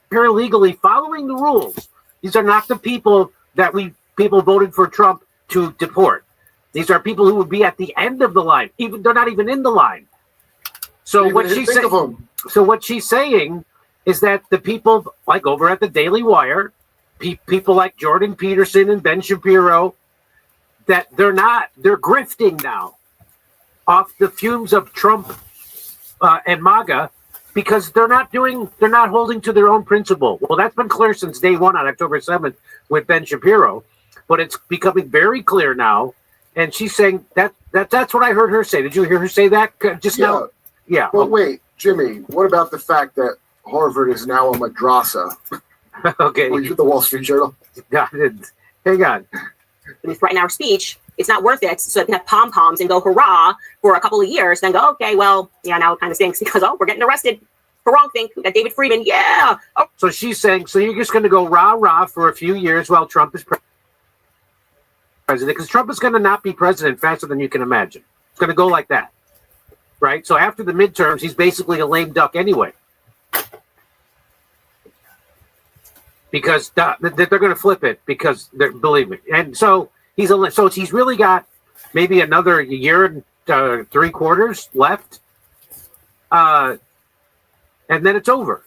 here illegally, following the rules. These are not the people that people voted for Trump to deport. These are people who would be at the end of the line. They're not even in the line. So what she's saying is that the people like over at the Daily Wire, people like Jordan Peterson and Ben Shapiro, that they're grifting now off the fumes of Trump and MAGA because they're not holding to their own principle. Well, that's been clear since day one on October 7th with Ben Shapiro, but it's becoming very clear now. And she's saying that's what I heard her say. Did you hear her say that just now? Yeah. Well, wait, Jimmy, what about the fact that Harvard is now a madrasa? Okay. Were you at the Wall Street Journal? Yeah, hang on. We threaten our speech. It's not worth it. So they can have pom-poms and go hurrah for a couple of years. Then go, okay, well, yeah, now it kind of stinks because, we're getting arrested for wrong thing. We got David Friedman. Yeah. Oh. So she's saying, so you're just going to go rah-rah for a few years while Trump is president, because Trump is going to not be president faster than you can imagine. It's going to go like that, right? So after the midterms, he's basically a lame duck anyway, because they're going to flip it because believe me. And so he's really got maybe another year and 3/4 left, and then it's over.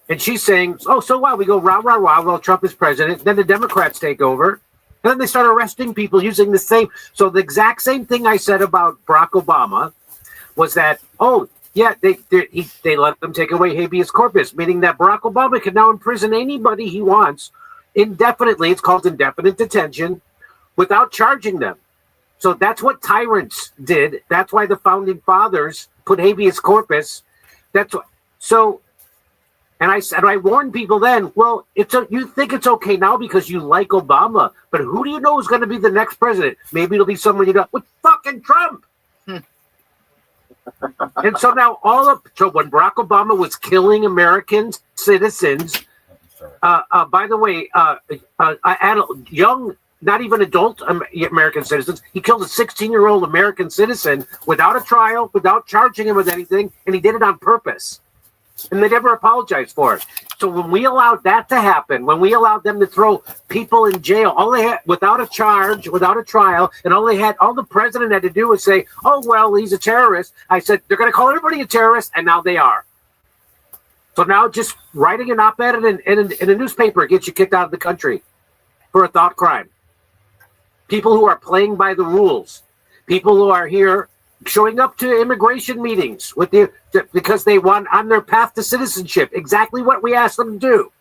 And she's saying, "Oh, so what? We go rah rah rah while Trump is president. Then the Democrats take over." And then they start arresting people using the same. So the exact same thing I said about Barack Obama was that, they let them take away habeas corpus, meaning that Barack Obama can now imprison anybody he wants indefinitely. It's called indefinite detention without charging them. So that's what tyrants did. That's why the founding fathers put habeas corpus. And I warned people then, well, you think it's okay now because you like Obama, but who do you know is going to be the next president? Maybe it'll be someone you know with fucking Trump. And so now so when Barack Obama was killing American citizens, by the way, young, not even adult American citizens, he killed a 16-year-old American citizen without a trial, without charging him with anything, and he did it on purpose. And they never apologized for it. So when we allowed that to happen, when we allowed them to throw people in jail, all they had without a charge, without a trial, and all the president had to do was say, "Oh well, he's a terrorist." I said they're going to call everybody a terrorist, and now they are. So now just writing an op-ed in a newspaper gets you kicked out of the country for a thought crime. People who are playing by the rules, people who are here showing up to immigration meetings because they want on their path to citizenship, exactly what we asked them to do.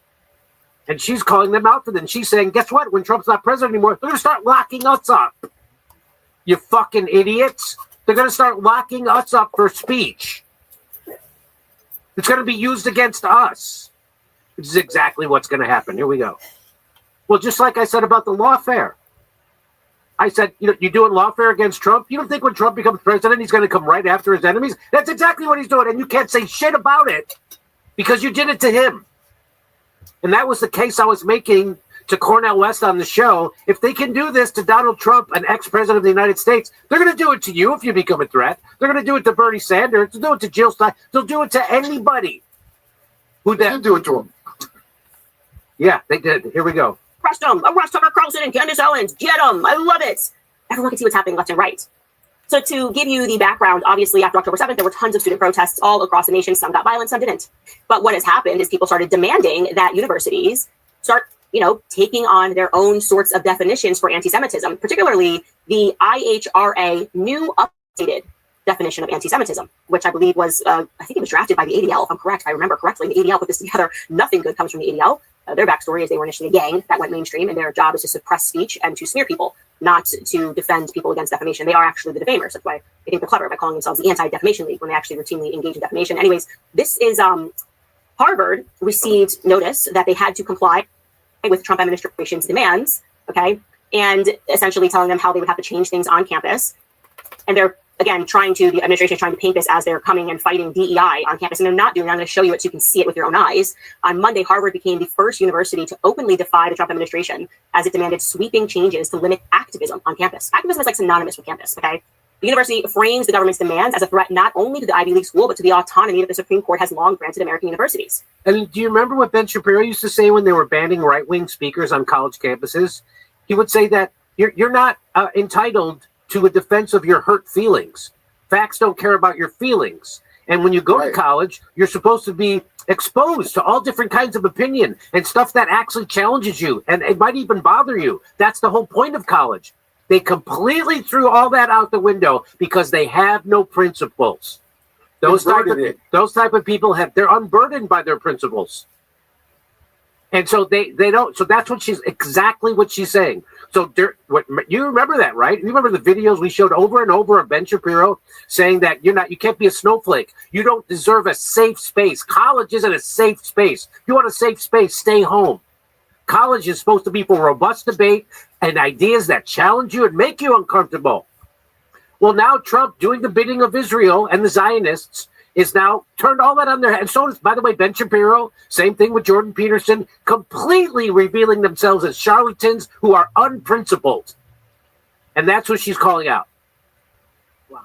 And she's calling them out for them. She's saying, guess what? When Trump's not president anymore, they're going to start locking us up. You fucking idiots. They're going to start locking us up for speech. It's going to be used against us. Which is exactly what's going to happen. Here we go. Well, just like I said about the lawfare. I said, you're doing lawfare against Trump. You don't think when Trump becomes president, he's going to come right after his enemies? That's exactly what he's doing. And you can't say shit about it because you did it to him. And that was the case I was making to Cornel West on the show. If they can do this to Donald Trump, an ex-president of the United States, they're going to do it to you if you become a threat. They're going to do it to Bernie Sanders. They'll do it to Jill Stein. They'll do it to anybody. Who did do it to him? Yeah, they did. Here we go. Arrest them! Arrest Tucker Carlson and Candace Owens! Get them! I love it! Everyone can see what's happening left and right. So to give you the background, obviously after October 7th, there were tons of student protests all across the nation. Some got violent, some didn't. But what has happened is people started demanding that universities start, taking on their own sorts of definitions for anti-Semitism, particularly the IHRA new updated definition of anti-Semitism, which I believe was, I think it was drafted by the ADL, if I'm correct, if I remember correctly. The ADL put this together. Nothing good comes from the ADL. Their backstory is they were initially a gang that went mainstream, and their job is to suppress speech and to smear people, not to defend people against defamation. They are actually the defamers. That's why they think they're clever by calling themselves the Anti-Defamation League when they actually routinely engage in defamation. Anyways, this is Harvard received notice that they had to comply with Trump administration's demands, okay, and essentially telling them how they would have to change things on campus. And they're, again, the administration is trying to paint this as they're coming and fighting DEI on campus, and they're not doing that. I'm going to show you it so you can see it with your own eyes. On Monday, Harvard became the first university to openly defy the Trump administration as it demanded sweeping changes to limit activism on campus. Activism is like synonymous with campus, okay? The university frames the government's demands as a threat not only to the Ivy League school, but to the autonomy that the Supreme Court has long granted American universities. And do you remember what Ben Shapiro used to say when they were banning right-wing speakers on college campuses? He would say that you're not entitled to a defense of your hurt feelings. Facts don't care about your feelings. And when you go to college, you're supposed to be exposed to all different kinds of opinion and stuff that actually challenges you, and it might even bother you. That's the whole point of college. They completely threw all that out the window because they have no principles. Those type of people they're unburdened by their principles. And so they don't. So that's exactly what she's saying. So you remember that, right? You remember the videos we showed over and over of Ben Shapiro saying that you can't be a snowflake. You don't deserve a safe space. College isn't a safe space. If you want a safe space, stay home. College is supposed to be for robust debate and ideas that challenge you and make you uncomfortable. Well, now Trump, doing the bidding of Israel and the Zionists, is now turned all that on their head. And so does, by the way, Ben Shapiro, same thing with Jordan Peterson, completely revealing themselves as charlatans who are unprincipled. And that's what she's calling out. Wow.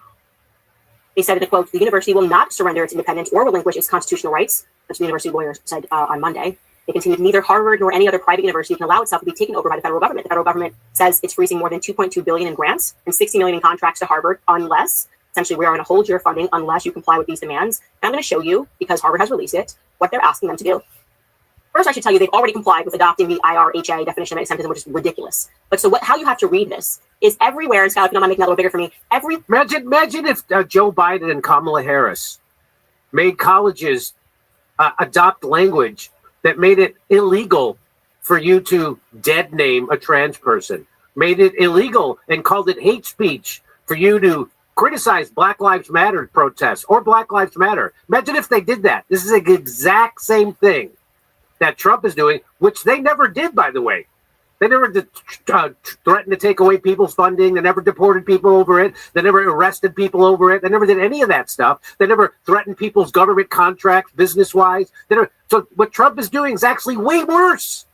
They said in a quote, the university will not surrender its independence or relinquish its constitutional rights. That's what the university lawyer said on Monday. They continued, neither Harvard nor any other private university can allow itself to be taken over by the federal government. The federal government says it's freezing more than $2.2 billion in grants and $60 million in contracts to Harvard unless, essentially, we are going to hold your funding unless you comply with these demands. And I'm going to show you, because Harvard has released it, what they're asking them to do. First, I should tell you they've already complied with adopting the IRHA definition of anti-Semitism, which is ridiculous. But so how you have to read this is everywhere, and Scott, if you don't mind making that a little bigger for me, Imagine if Joe Biden and Kamala Harris made colleges adopt language that made it illegal for you to dead name a trans person, made it illegal and called it hate speech for you to criticize Black Lives Matter protests or Black Lives Matter. Imagine if they did that. This is the exact same thing that Trump is doing, which they never did, by the way. They never threatened to take away people's funding. They never deported people over it. They never arrested people over it. They never did any of that stuff. They never threatened people's government contracts, business-wise. So what Trump is doing is actually way worse.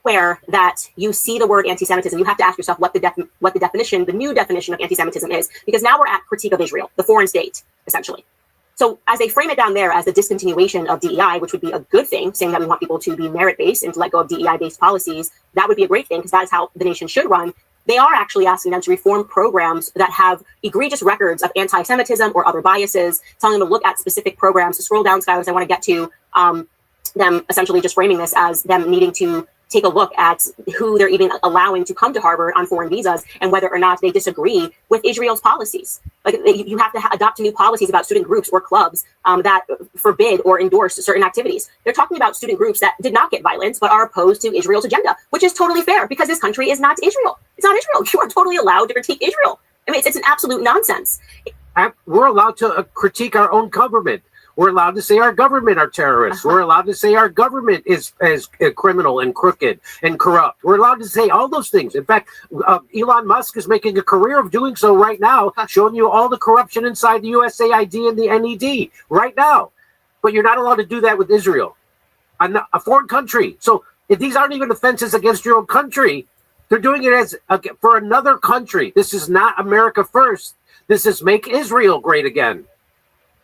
Where that you see the word anti-Semitism, you have to ask yourself what the definition, the new definition of anti-Semitism is, because now we're at critique of Israel, the foreign state, essentially. So as they frame it down there as the discontinuation of DEI, which would be a good thing, saying that we want people to be merit-based and to let go of DEI-based policies, that would be a great thing because that is how the nation should run. They are actually asking them to reform programs that have egregious records of anti-Semitism or other biases, telling them to look at specific programs. Scroll down, Skylar, I want to get to them essentially just framing this as them needing to take a look at who they're even allowing to come to Harvard on foreign visas and whether or not they disagree with Israel's policies. Like you have to adopt new policies about student groups or clubs that forbid or endorse certain activities. They're talking about student groups that did not get violence but are opposed to Israel's agenda, which is totally fair because this country is not Israel. It's not Israel. You are totally allowed to critique Israel. I mean, it's an absolute nonsense. We're allowed to critique our own government. We're allowed to say our government are terrorists. We're allowed to say our government is criminal and crooked and corrupt. We're allowed to say all those things. In fact, Elon Musk is making a career of doing so right now, showing you all the corruption inside the USAID and the NED right now. But you're not allowed to do that with Israel, a foreign country. So if these aren't even offenses against your own country, they're doing it as for another country. This is not America first. This is make Israel great again.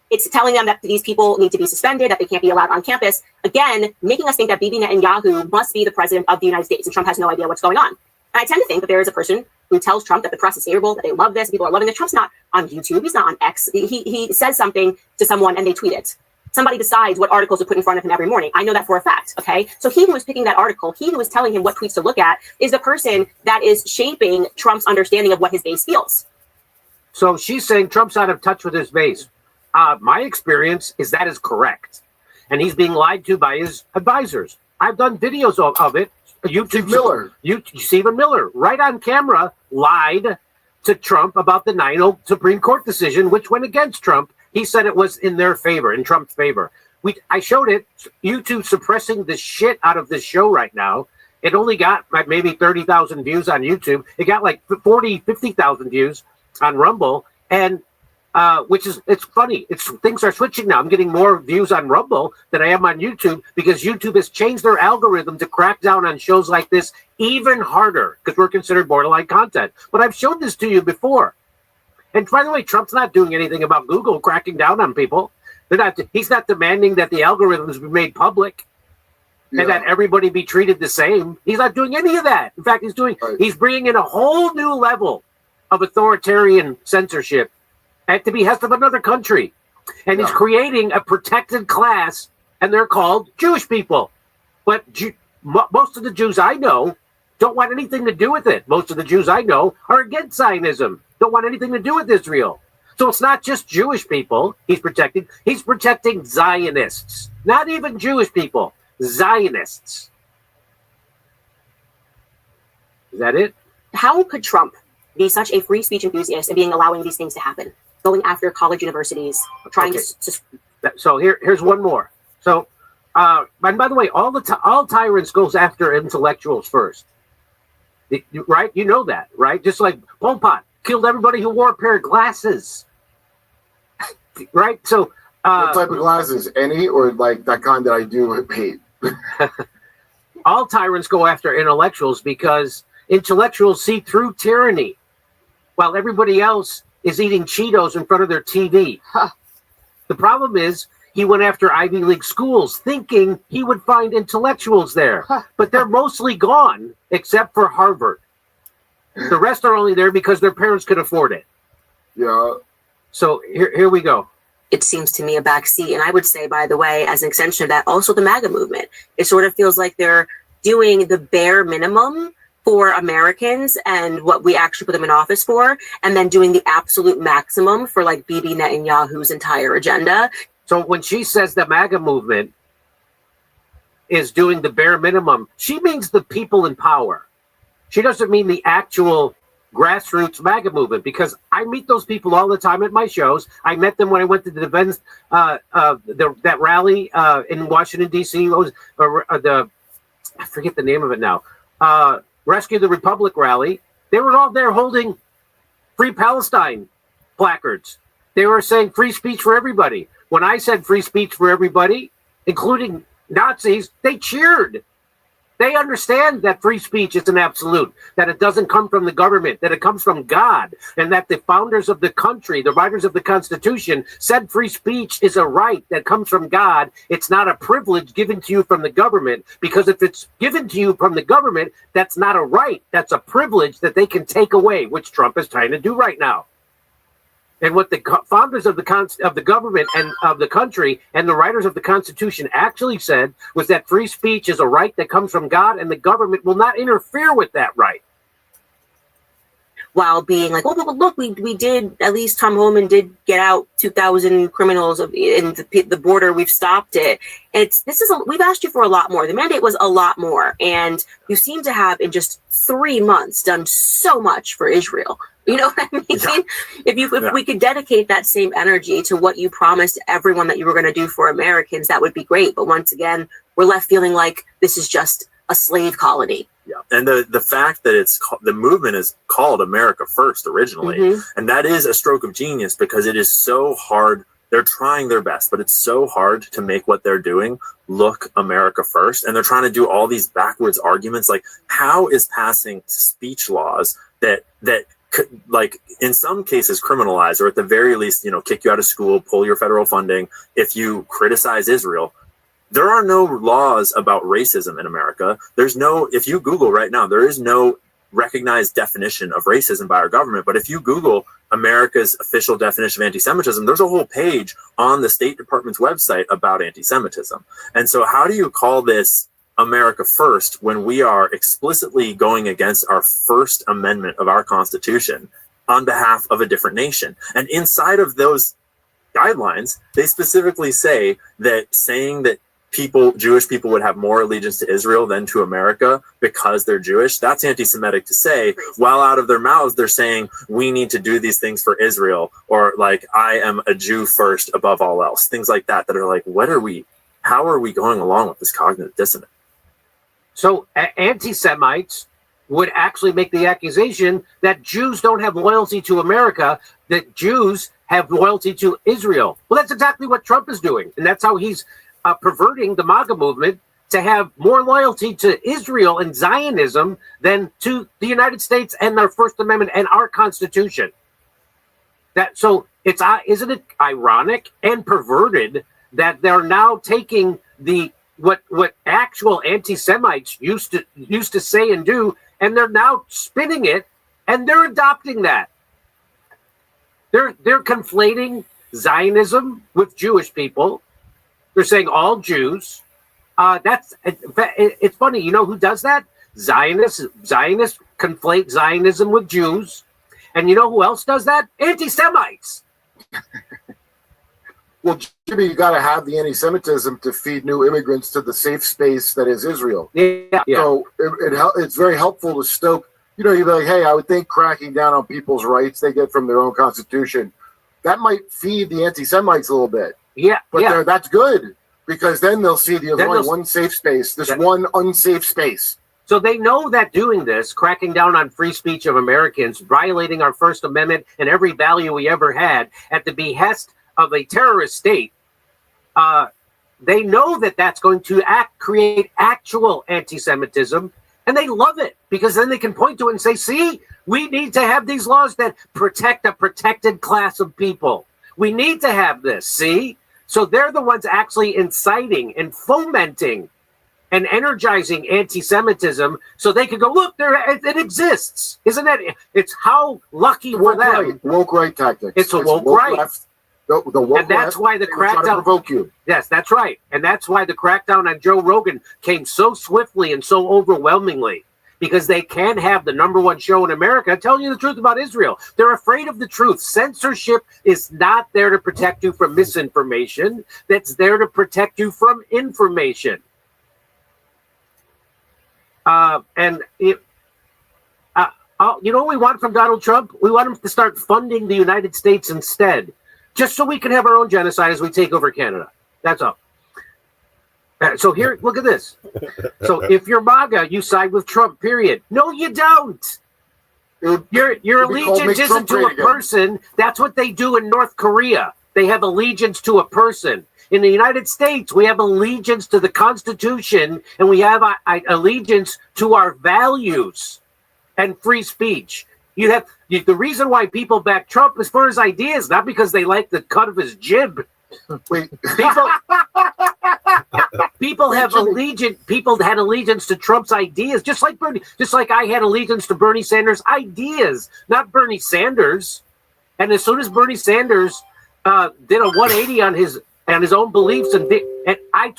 It's telling them that these people need to be suspended, that they can't be allowed on campus. Again, making us think that Bibi Netanyahu must be the president of the United States, and Trump has no idea what's going on. And I tend to think that there is a person who tells Trump that the press is favorable, that they love this, people are loving this. Trump's not on YouTube. He's not on X. He says something to someone and they tweet it. Somebody decides what articles to put in front of him every morning. I know that for a fact, okay? So he who is picking that article, he who is telling him what tweets to look at, is the person that is shaping Trump's understanding of what his base feels. So she's saying Trump's out of touch with his base. My experience is that is correct. And he's being lied to by his advisors. I've done videos of it. Stephen Miller, right on camera, lied to Trump about the 9-0 Supreme Court decision, which went against Trump. He said it was in their favor, in Trump's favor. I showed it. YouTube suppressing the shit out of this show right now. It only got maybe 30,000 views on YouTube. It got like 50,000 views on Rumble. And it's funny. Things are switching now. I'm getting more views on Rumble than I am on YouTube because YouTube has changed their algorithm to crack down on shows like this even harder because we're considered borderline content. But I've showed this to you before. And by the way, Trump's not doing anything about Google cracking down on people. He's not demanding that the algorithms be made public and that everybody be treated the same. He's not doing any of that. In fact, he's bringing in a whole new level of authoritarian censorship at the behest of another country. And he's creating a protected class, and they're called Jewish people. But most of the Jews I know don't want anything to do with it. Most of the Jews I know are against Zionism, don't want anything to do with Israel. So it's not just Jewish people he's protecting. He's protecting Zionists, not even Jewish people, Zionists. Is that it? How could Trump be such a free speech enthusiast and allowing these things to happen? Going after college universities, trying to... So here's one more. So, and by the way, all tyrants goes after intellectuals first. Right? You know that, right? Just like Pol Pot killed everybody who wore a pair of glasses. Right? So what type of glasses? Any or like that kind that I do hate? All tyrants go after intellectuals because intellectuals see through tyranny while everybody else is eating Cheetos in front of their TV. The problem is he went after Ivy League schools thinking he would find intellectuals there, but they're mostly gone except for Harvard. The rest are only there because their parents could afford it. Yeah. So here we go. It seems to me a backseat. And I would say, by the way, as an extension of that, also the MAGA movement. It sort of feels like they're doing the bare minimum for Americans and what we actually put them in office for, and then doing the absolute maximum for like Bibi Netanyahu's entire agenda. So when she says the MAGA movement is doing the bare minimum, she means the people in power. She doesn't mean the actual grassroots MAGA movement, because I meet those people all the time at my shows. I met them when I went to the events, that rally in Washington, D.C. I forget the name of it now. Rescue the Republic rally. They were all there holding Free Palestine placards. They were saying free speech for everybody. When I said free speech for everybody, including Nazis, they cheered. They understand that free speech is an absolute, that it doesn't come from the government, that it comes from God, and that the founders of the country, the writers of the Constitution, said free speech is a right that comes from God. It's not a privilege given to you from the government, because if it's given to you from the government, that's not a right. That's a privilege that they can take away, which Trump is trying to do right now. And what the founders of the government and of the country and the writers of the Constitution actually said was that free speech is a right that comes from God, and the government will not interfere with that right. While being like, well, look, we did, at least Tom Homan did get out 2,000 criminals in the border. We've stopped it. We've asked you for a lot more. The mandate was a lot more. And you seem to have, in just 3 months, done so much for Israel. You know what I mean? Yeah. If we could dedicate that same energy to what you promised everyone that you were going to do for Americans, that would be great. But once again, we're left feeling like this is just a slave colony. Yeah, and the fact that the movement is called America First originally, and that is a stroke of genius because it is so hard. They're trying their best, but it's so hard to make what they're doing look America first. And they're trying to do all these backwards arguments. Like, how is passing speech laws that could, like, in some cases criminalize, or at the very least, kick you out of school, pull your federal funding if you criticize Israel? There are no laws about racism in America. If you Google right now, there is no recognized definition of racism by our government. But if you Google America's official definition of anti-Semitism, there's a whole page on the State Department's website about anti-Semitism. And so how do you call this America First when we are explicitly going against our First Amendment of our Constitution on behalf of a different nation? And inside of those guidelines, they specifically say that saying that Jewish people would have more allegiance to Israel than to America because they're Jewish, that's anti-Semitic to say, while out of their mouths they're saying we need to do these things for Israel, or like, I am a Jew first above all else, things like that are like, how are we going along with this cognitive dissonance? So anti-Semites would actually make the accusation that Jews don't have loyalty to America, that Jews have loyalty to Israel. Well, that's exactly what Trump is doing, and that's how he's perverting the MAGA movement to have more loyalty to Israel and Zionism than to the United States and our First Amendment and our Constitution. Isn't it ironic and perverted that they're now taking what actual anti-Semites used to say and do, and they're now spinning it, and they're adopting that. They're conflating Zionism with Jewish people. They're saying all Jews. It's funny. You know who does that? Zionists conflate Zionism with Jews. And you know who else does that? Anti-Semites. Well, Jimmy, you got to have the anti-Semitism to feed new immigrants to the safe space that is Israel. Yeah. So it's very helpful to stoke. You'd be like, hey, I would think cracking down on people's rights they get from their own constitution, that might feed the anti-Semites a little bit. Yeah, but that's good, because then they'll see there's only one safe space, one unsafe space. So they know that doing this, cracking down on free speech of Americans, violating our First Amendment and every value we ever had at the behest of a terrorist state, they know that that's going to create actual anti-Semitism, and they love it because then they can point to it and say, see, we need to have these laws that protect a protected class of people. We need to have this, see? So they're the ones actually inciting and fomenting and energizing anti-Semitism so they could go, look, it exists. Isn't that? It's how lucky for them. Woke right tactics. It's a woke right. Left, the woke and that's left, why the crackdown to provoke you. Yes, that's right. And that's why the crackdown on Joe Rogan came so swiftly and so overwhelmingly. Because they can't have the #1 show in America telling you the truth about Israel. They're afraid of the truth. Censorship is not there to protect you from misinformation. That's there to protect you from information. You know what we want from Donald Trump? We want him to start funding the United States instead, just so we can have our own genocide as we take over Canada. That's all. So here, look at this. So if you're MAGA, you side with Trump, period. No, you don't. Your allegiance isn't to a person. That's what they do in North Korea. They have allegiance to a person. In the United States, we have allegiance to the Constitution, and we have allegiance to our values and free speech. The reason why people back Trump is for his ideas, not because they like the cut of his jib. Wait. People had allegiance to Trump's ideas, just like I had allegiance to Bernie Sanders' ideas, not Bernie Sanders. And as soon as Bernie Sanders did a 180 on his own beliefs, and I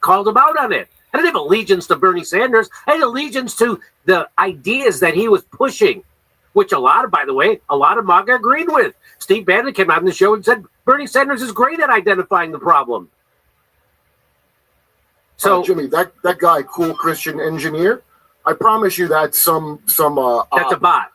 called him out on it. I didn't have allegiance to Bernie Sanders. I had allegiance to the ideas that he was pushing, which a lot of MAGA agreed with. Steve Bannon came out on the show and said Bernie Sanders is great at identifying the problem. So Jimmy, that guy, cool Christian engineer, I promise you that's that's a bot.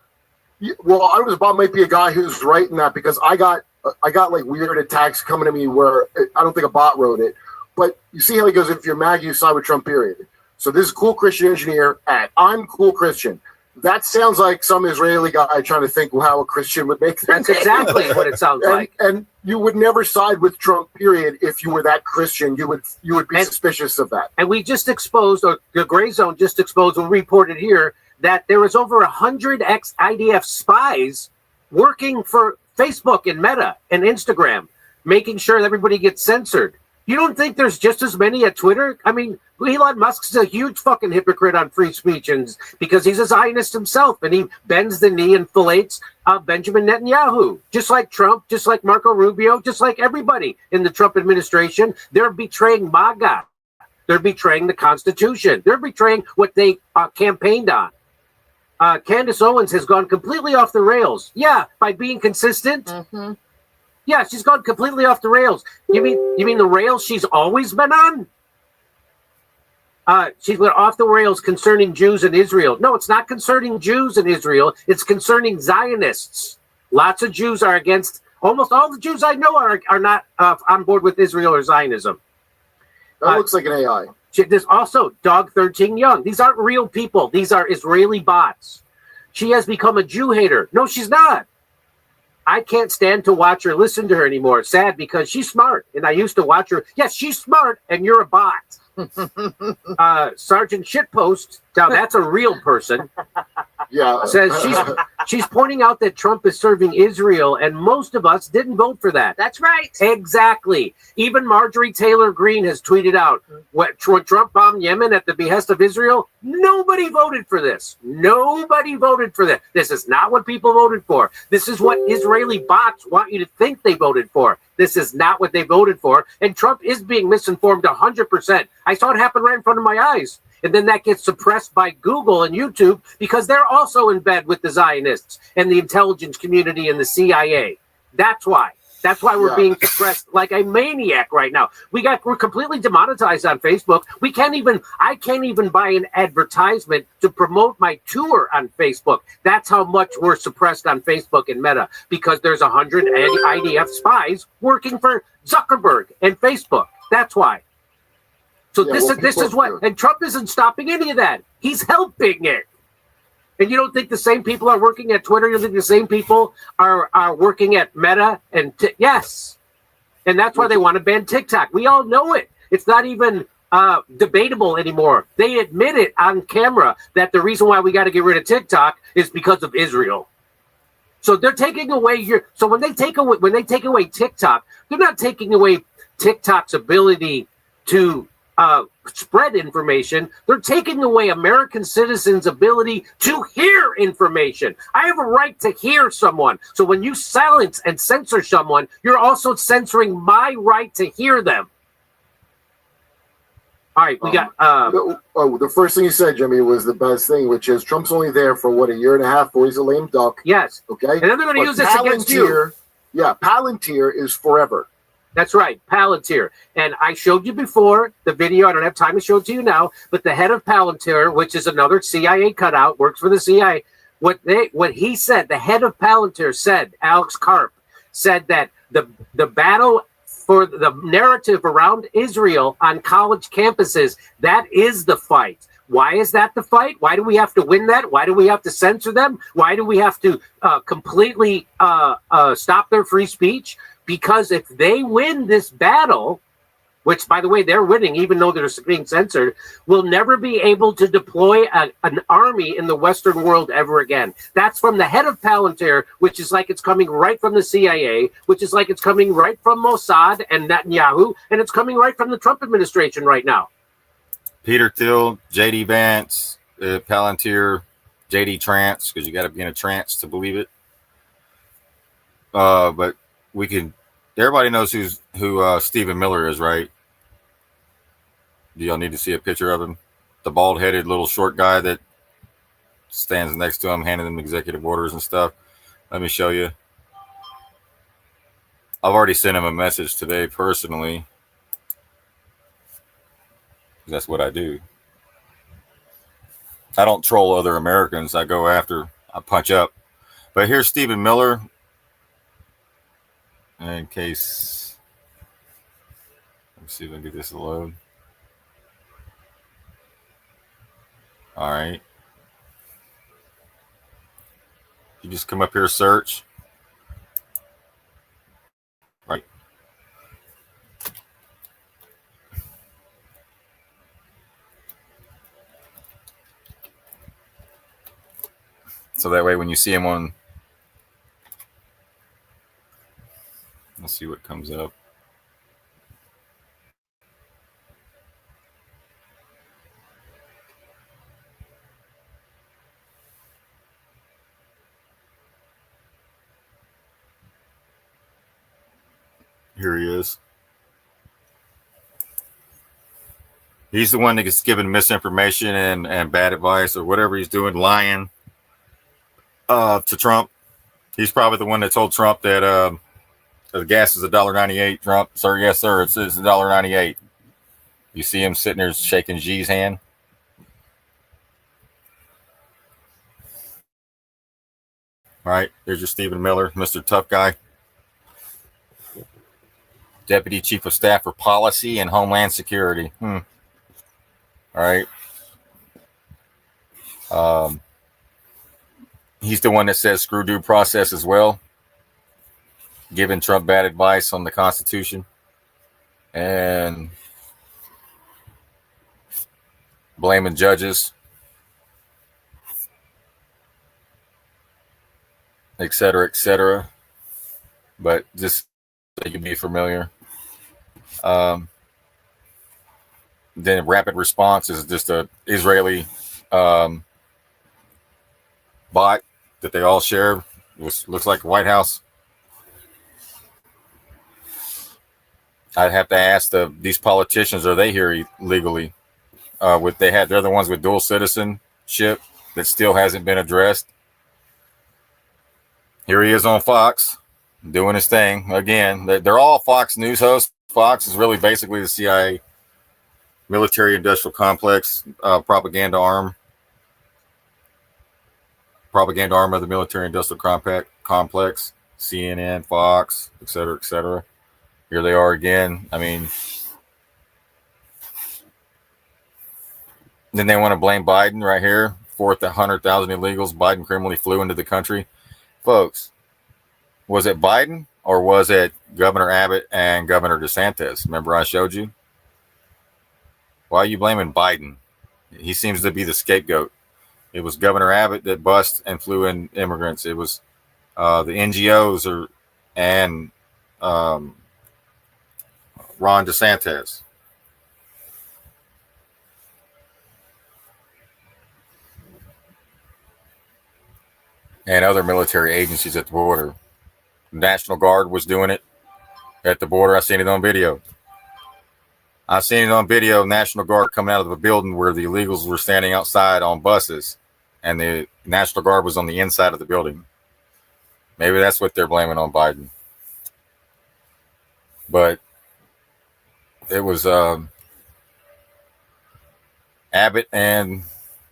Well, I was about might be a guy who's writing that because I got like weird attacks coming to me where I don't think a bot wrote it, but you see how he goes, if you're MAGA, you side with Trump, period. So this is cool Christian engineer at I'm cool Christian. That sounds like some Israeli guy trying to think how a Christian would make That's exactly what it sounds like. And you would never side with Trump, period. If you were that Christian, you would be suspicious of that. And we just exposed, or the Gray Zone just exposed, and reported here that there was over 100 ex-IDF spies working for Facebook and Meta and Instagram, making sure that everybody gets censored. You don't think there's just as many at Twitter? I mean, Elon Musk's a huge fucking hypocrite on free speech, and because he's a Zionist himself, and he bends the knee and fillets Benjamin Netanyahu, just like Trump, just like Marco Rubio, just like everybody in the Trump administration. They're betraying MAGA. They're betraying the Constitution. They're betraying what they campaigned on. Candace Owens has gone completely off the rails. Yeah, by being consistent. Mm-hmm. Yeah, she's gone completely off the rails. You mean the rails she's always been on? She's went off the rails concerning Jews and Israel. No, it's not concerning Jews and Israel. It's concerning Zionists. Lots of Jews are against. Almost all the Jews I know are not on board with Israel or Zionism. That looks like an AI. There's also Dog 13 Young. These aren't real people. These are Israeli bots. She has become a Jew hater. No, she's not. I can't stand to watch her, listen to her anymore. Sad, because she's smart, and I used to watch her. Yes, she's smart, and you're a bot. Sergeant Shitpost, now that's a real person. Yeah, says she's pointing out that Trump is serving Israel, and most of us didn't vote for that. That's right. Exactly. Even Marjorie Taylor Greene has tweeted out what Trump bombed Yemen at the behest of Israel. Nobody voted for this. Nobody voted for that. This is not what people voted for. This is what Israeli bots want you to think they voted for. This is not what they voted for. And Trump is being misinformed 100%. I saw it happen right in front of my eyes. And then that gets suppressed by Google and YouTube because they're also in bed with the Zionists and the intelligence community and the CIA. That's why. That's why we're being suppressed like a maniac right now. We're completely demonetized on Facebook. I can't even buy an advertisement to promote my tour on Facebook. That's how much we're suppressed on Facebook and Meta, because there's 100 IDF spies working for Zuckerberg and Facebook. That's why. So this is what, and Trump isn't stopping any of that. He's helping it. And you don't think the same people are working at Twitter? You don't think the same people are working at Meta? Yes. And that's why they want to ban TikTok. We all know it. It's not even debatable anymore. They admit it on camera that the reason why we got to get rid of TikTok is because of Israel. So they're taking away when they take away TikTok, they're not taking away TikTok's ability to spread information. They're taking away American citizens' ability to hear information. I have a right to hear someone. So when you silence and censor someone, you're also censoring my right to hear them. All right, we got. The first thing you said, Jimmy, was the best thing, which is Trump's only there for a year and a half before he's a lame duck. Yes. Okay. And then they're going to use this against you. Yeah, Palantir is forever. That's right, Palantir. And I showed you before the video. I don't have time to show it to you now, but the head of Palantir, which is another CIA cutout, works for the CIA. What he said, the head of Palantir said, Alex Karp, said that the battle for the narrative around Israel on college campuses, that is the fight. Why is that the fight? Why do we have to win that? Why do we have to censor them? Why do we have to completely stop their free speech? Because if they win this battle, which, by the way, they're winning, even though they're being censored, we'll never be able to deploy an army in the Western world ever again. That's from the head of Palantir, which is like it's coming right from the CIA, which is like it's coming right from Mossad and Netanyahu, and it's coming right from the Trump administration right now. Peter Thiel, J.D. Vance, Palantir, J.D. Trance, because you got to be in a trance to believe it. But everybody knows who Stephen Miller is, right? Do y'all need to see a picture of him? The bald-headed little short guy that stands next to him, handing them executive orders and stuff. Let me show you. I've already sent him a message today personally. That's what I do. I don't troll other Americans. I punch up. But here's Stephen Miller. In case, let's see if I can get this to load. All right. You just come up here, search. Right. So that way when you see him on, let's see what comes up. Here he is. He's the one that gets given misinformation and bad advice or whatever he's doing, lying to Trump. He's probably the one that told Trump that the gas is $1.98. Trump, sir, yes, sir, it's $1.98. You see him sitting there shaking Xi's hand. All right, there's your Stephen Miller, Mr. Tough Guy. Deputy Chief of Staff for Policy and Homeland Security. All right. He's the one that says screw due process as well, giving Trump bad advice on the Constitution and blaming judges, et cetera, et cetera. But just so you can be familiar. Then rapid response is just a Israeli bot that they all share, which looks like the White House. I'd have to ask these politicians, are they here legally? They're the ones with dual citizenship that still hasn't been addressed. Here he is on Fox doing his thing again. They're all Fox News hosts. Fox is really basically the CIA military industrial complex, propaganda arm of the military industrial complex, CNN, Fox, et cetera, et cetera. Here they are again. I mean, then they want to blame Biden right here. 100,000 illegals. Biden criminally flew into the country. Folks, was it Biden or was it Governor Abbott and Governor DeSantis? Remember I showed you? Why are you blaming Biden? He seems to be the scapegoat. It was Governor Abbott that bust and flew in immigrants. It was the NGOs and Ron DeSantis. And other military agencies at the border. National Guard was doing it at the border. I seen it on video. National Guard coming out of a building where the illegals were standing outside on buses, and the National Guard was on the inside of the building. Maybe that's what they're blaming on Biden. But it was Abbott and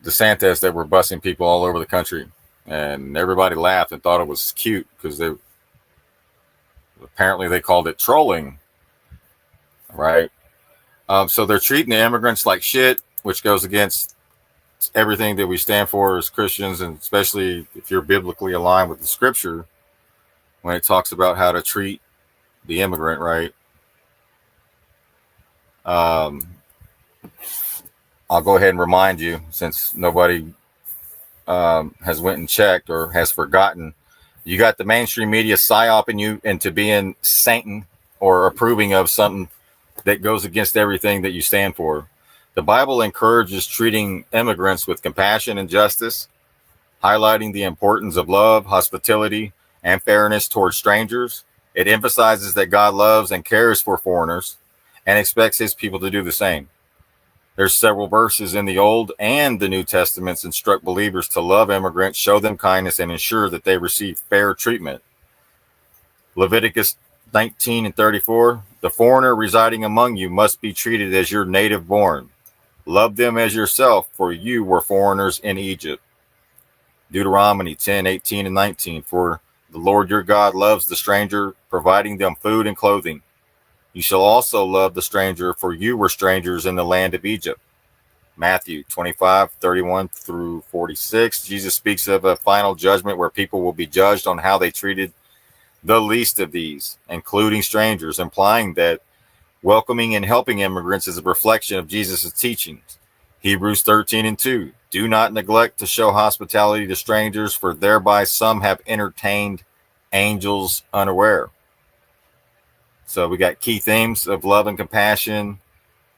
DeSantis that were busing people all over the country. And everybody laughed and thought it was cute because apparently they called it trolling, right? So they're treating the immigrants like shit, which goes against everything that we stand for as Christians, and especially if you're biblically aligned with the scripture when it talks about how to treat the immigrant, right? I'll go ahead and remind you, since nobody has went and checked or has forgotten. You got the mainstream media psyoping you into being Satan or approving of something that goes against everything that you stand for. The Bible encourages treating immigrants with compassion and justice, highlighting the importance of love, hospitality, and fairness towards strangers. It emphasizes that God loves and cares for foreigners and expects his people to do the same. There's several verses in the Old and the New Testaments instruct believers to love immigrants, show them kindness, and ensure that they receive fair treatment. Leviticus 19:34, the foreigner residing among you must be treated as your native born. Love them as yourself, for you were foreigners in Egypt. Deuteronomy 10:18 and 19. For the Lord your God loves the stranger, providing them food and clothing. You shall also love the stranger, for you were strangers in the land of Egypt. Matthew 25:31 through 46. Jesus speaks of a final judgment where people will be judged on how they treated the least of these, including strangers, implying that welcoming and helping immigrants is a reflection of Jesus' teachings. Hebrews 13:2. Do not neglect to show hospitality to strangers, for thereby some have entertained angels unaware. So we got key themes of love and compassion.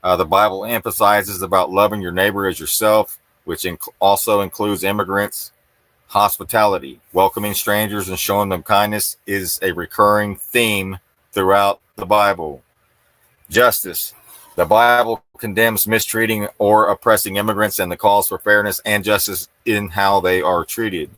The Bible emphasizes about loving your neighbor as yourself, which also includes immigrants. Hospitality, welcoming strangers and showing them kindness, is a recurring theme throughout the Bible. Justice. The Bible condemns mistreating or oppressing immigrants and the calls for fairness and justice in how they are treated.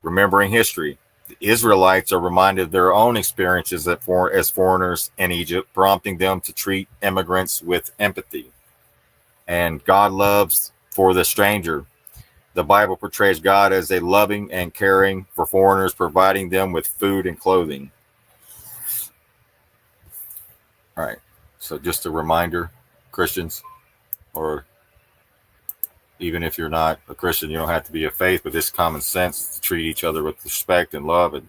Remembering history. The Israelites are reminded of their own experiences as foreigners in Egypt, prompting them to treat immigrants with empathy. And God loves for the stranger. The Bible portrays God as a loving and caring for foreigners, providing them with food and clothing. All right. So just a reminder, Christians, or even if you're not a Christian, you don't have to be of faith, but this common sense to treat each other with respect and love, and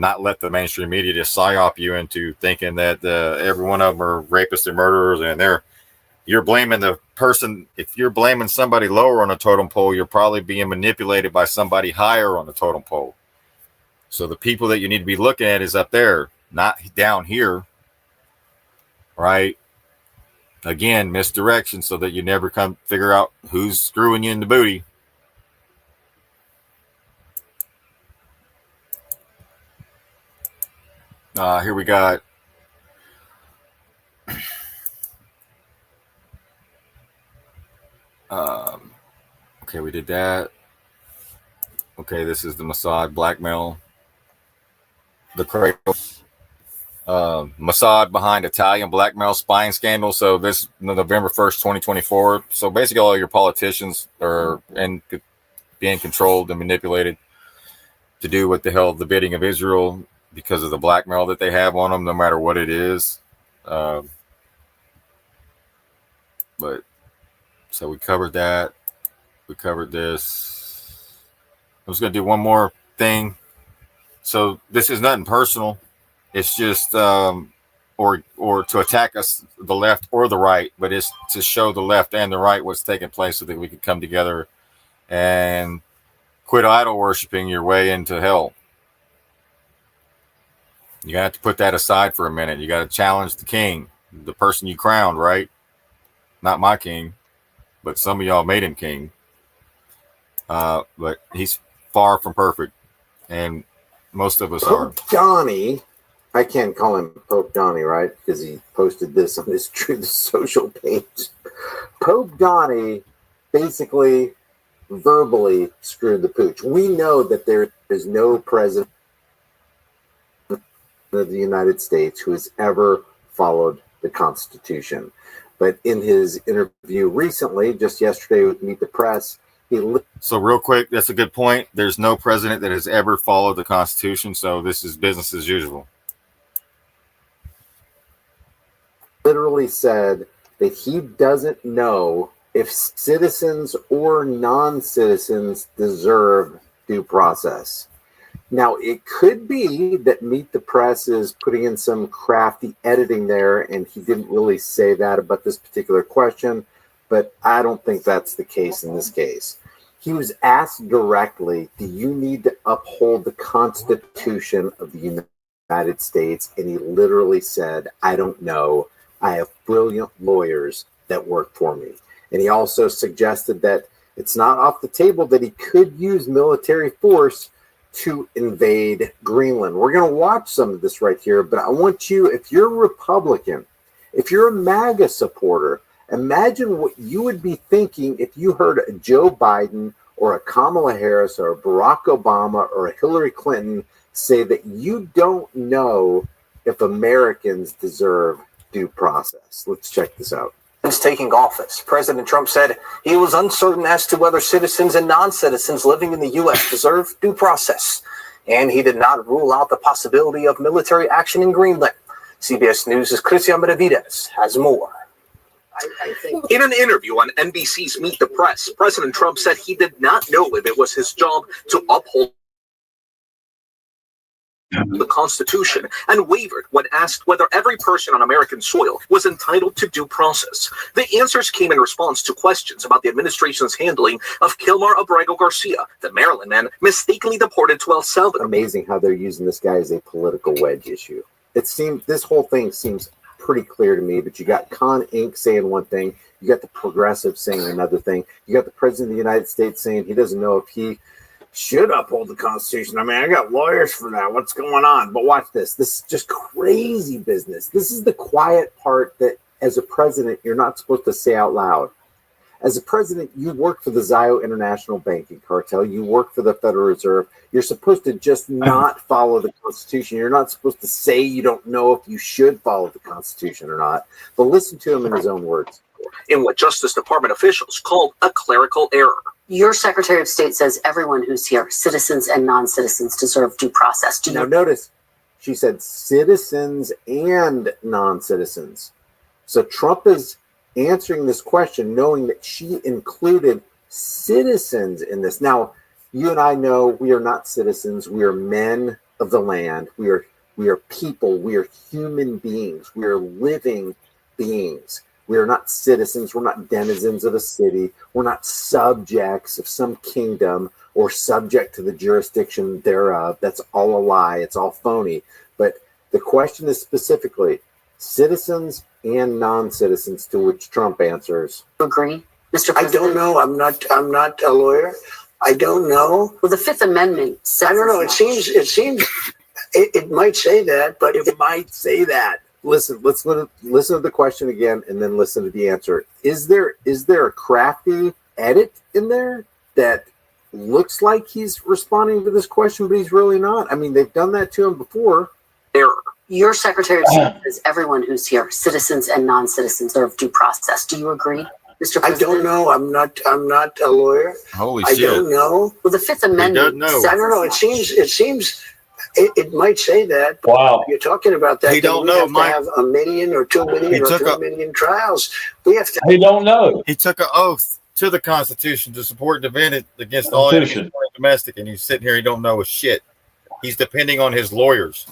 not let the mainstream media just psyop you into thinking that every one of them are rapists and murderers, and you're blaming the person. If you're blaming somebody lower on a totem pole, you're probably being manipulated by somebody higher on the totem pole. So the people that you need to be looking at is up there, not down here, right? Again, misdirection, so that you never come figure out who's screwing you in the booty. Here we got okay, we did that. Okay, this is the Mossad blackmail, the cradle. Mossad behind Italian blackmail spying scandal. So this November 1st, 2024. So basically all your politicians are being controlled and manipulated to do what the hell the bidding of Israel because of the blackmail that they have on them, no matter what it is. But so we covered that. We covered this. I was going to do one more thing. So this is nothing personal. It's just or to attack us, the left or the right, but it's to show the left and the right what's taking place so that we can come together and quit idol worshiping your way into hell. You got to put that aside for a minute. You got to challenge the king, the person you crowned, right? Not my king, but some of y'all made him king. But he's far from perfect, and most of us are. Johnny. I can't call him Pope Donnie, right? Because he posted this on his Truth Social page. Pope Donnie basically verbally screwed the pooch. We know that there is no president of the United States who has ever followed the Constitution. But in his interview recently, just yesterday with Meet the Press, so real quick, that's a good point. There's no president that has ever followed the Constitution, so this is business as usual. Literally said that he doesn't know if citizens or non-citizens deserve due process. Now, it could be that Meet the Press is putting in some crafty editing there, and he didn't really say that about this particular question, but I don't think that's the case in this case. He was asked directly, do you need to uphold the Constitution of the United States? And he literally said, I don't know. I have brilliant lawyers that work for me. And he also suggested that it's not off the table that he could use military force to invade Greenland. We're going to watch some of this right here, but I want you, if you're a Republican, if you're a MAGA supporter, imagine what you would be thinking if you heard a Joe Biden or a Kamala Harris or a Barack Obama or a Hillary Clinton say that you don't know if Americans deserve due process. Let's check this out. Since taking office, President Trump said he was uncertain as to whether citizens and non-citizens living in the U.S. deserve due process, and he did not rule out the possibility of military action in Greenland. CBS News' Christian Benavides has more. In an interview on NBC's Meet the Press, President Trump said he did not know if it was his job to uphold the Constitution and wavered when asked whether every person on American soil was entitled to due process. The answers came in response to questions about the administration's handling of Kilmar Abrego Garcia, the Maryland man mistakenly deported to El Salvador. Amazing how they're using this guy as a political wedge issue. It seems this whole thing seems pretty clear to me, but you got Con Inc. saying one thing, you got the progressive saying another thing, you got the president of the United States saying he doesn't know if he should uphold the Constitution. I mean, I got lawyers for that. What's going on? But watch this. This is just crazy business. This is the quiet part that, as a president, you're not supposed to say out loud. As a president, you work for the Zio International Banking Cartel. You work for the Federal Reserve. You're supposed to just not follow the Constitution. You're not supposed to say you don't know if you should follow the Constitution or not. But listen to him in his own words. In what Justice Department officials called a clerical error. Your Secretary of State says everyone who's here, citizens and non-citizens, deserve due process. Now notice, she said citizens and non-citizens. So Trump is answering this question knowing that she included citizens in this. Now, you and I know we are not citizens. We are men of the land. We are people. We are human beings. We are living beings. We are not citizens. We're not denizens of a city. We're not subjects of some kingdom or subject to the jurisdiction thereof. That's all a lie. It's all phony. But the question is specifically citizens and non-citizens, to which Trump answers. Agree, Mr. President? I don't know. I'm not a lawyer. I don't know. Well, the Fifth Amendment says I don't know. It seems it might say that, but it might say that. Listen to the question again, and then listen to the answer. Is there a crafty edit in there that looks like he's responding to this question, but he's really not? I mean, they've done that to him before. Error. Your Secretary of State says everyone who's here, citizens and non-citizens, deserve due process. Do you agree, Mr. President? I don't know. I'm not a lawyer. Holy I shit! don't know. Well, the Fifth Amendment. I don't know. It seems. It might say that. But Wow. You're talking about that. He don't know, Mike. Have 1 million or 2 million or 3 million trials. We have to. He don't know. He took an oath to the Constitution to support and defend it against all enemies, foreign and domestic, and he's sitting here. He don't know a shit. He's depending on his lawyers.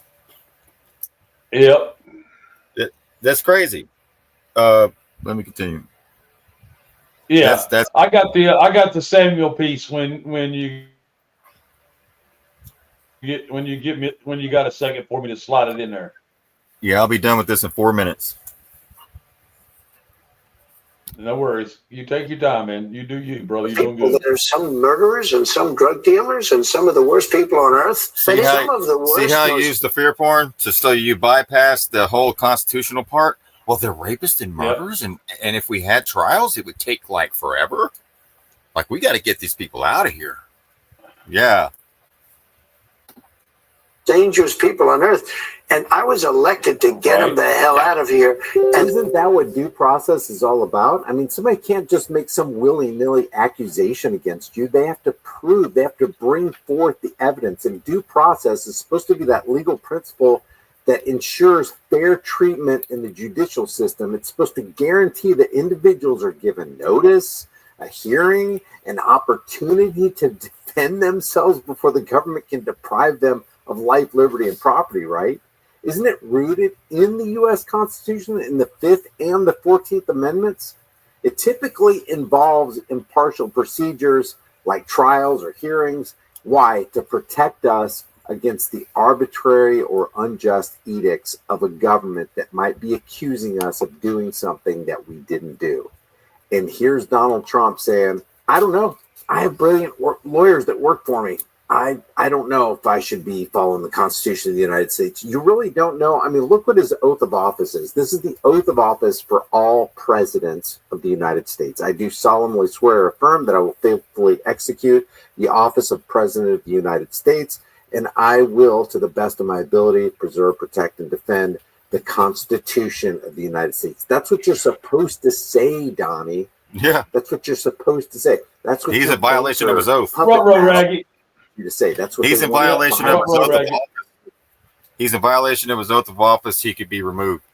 Yep. That's crazy. Let me continue. Yeah, that's I got the Samuel piece when you got a second for me to slide it in there. Yeah, I'll be done with this in 4 minutes. No worries. You take your time, man. You do you, brother. You're doing good. There's some murderers and some drug dealers and some of the worst people on earth. See how you use the fear porn so you bypass the whole constitutional part? Well, they're rapists and murderers, and if we had trials, it would take like forever. Like, we got to get these people out of here. Yeah. Dangerous people on earth. And I was elected to get them the hell out of here. And isn't that what due process is all about? I mean, somebody can't just make some willy-nilly accusation against you. They have to prove, they have to bring forth the evidence. And due process is supposed to be that legal principle that ensures fair treatment in the judicial system. It's supposed to guarantee that individuals are given notice, a hearing, an opportunity to defend themselves before the government can deprive them of life, liberty, and property, right? Isn't it rooted in the U.S. Constitution in the 5th and the 14th Amendments? It typically involves impartial procedures like trials or hearings. Why? To protect us against the arbitrary or unjust edicts of a government that might be accusing us of doing something that we didn't do. And here's Donald Trump saying, I don't know. I have brilliant lawyers that work for me. I don't know if I should be following the Constitution of the United States. You really don't know. I mean, look what his oath of office is. This is the oath of office for all presidents of the United States. I do solemnly swear or affirm that I will faithfully execute the office of President of the United States, and I will, to the best of my ability, preserve, protect, and defend the Constitution of the United States. That's what you're supposed to say, Donnie. Yeah. That's what you're supposed to say. That's what He's in violation of his oath. Raggy. You to say that's what He's they in want violation behind of his oath of office. He's in violation of his oath of office. He could be removed.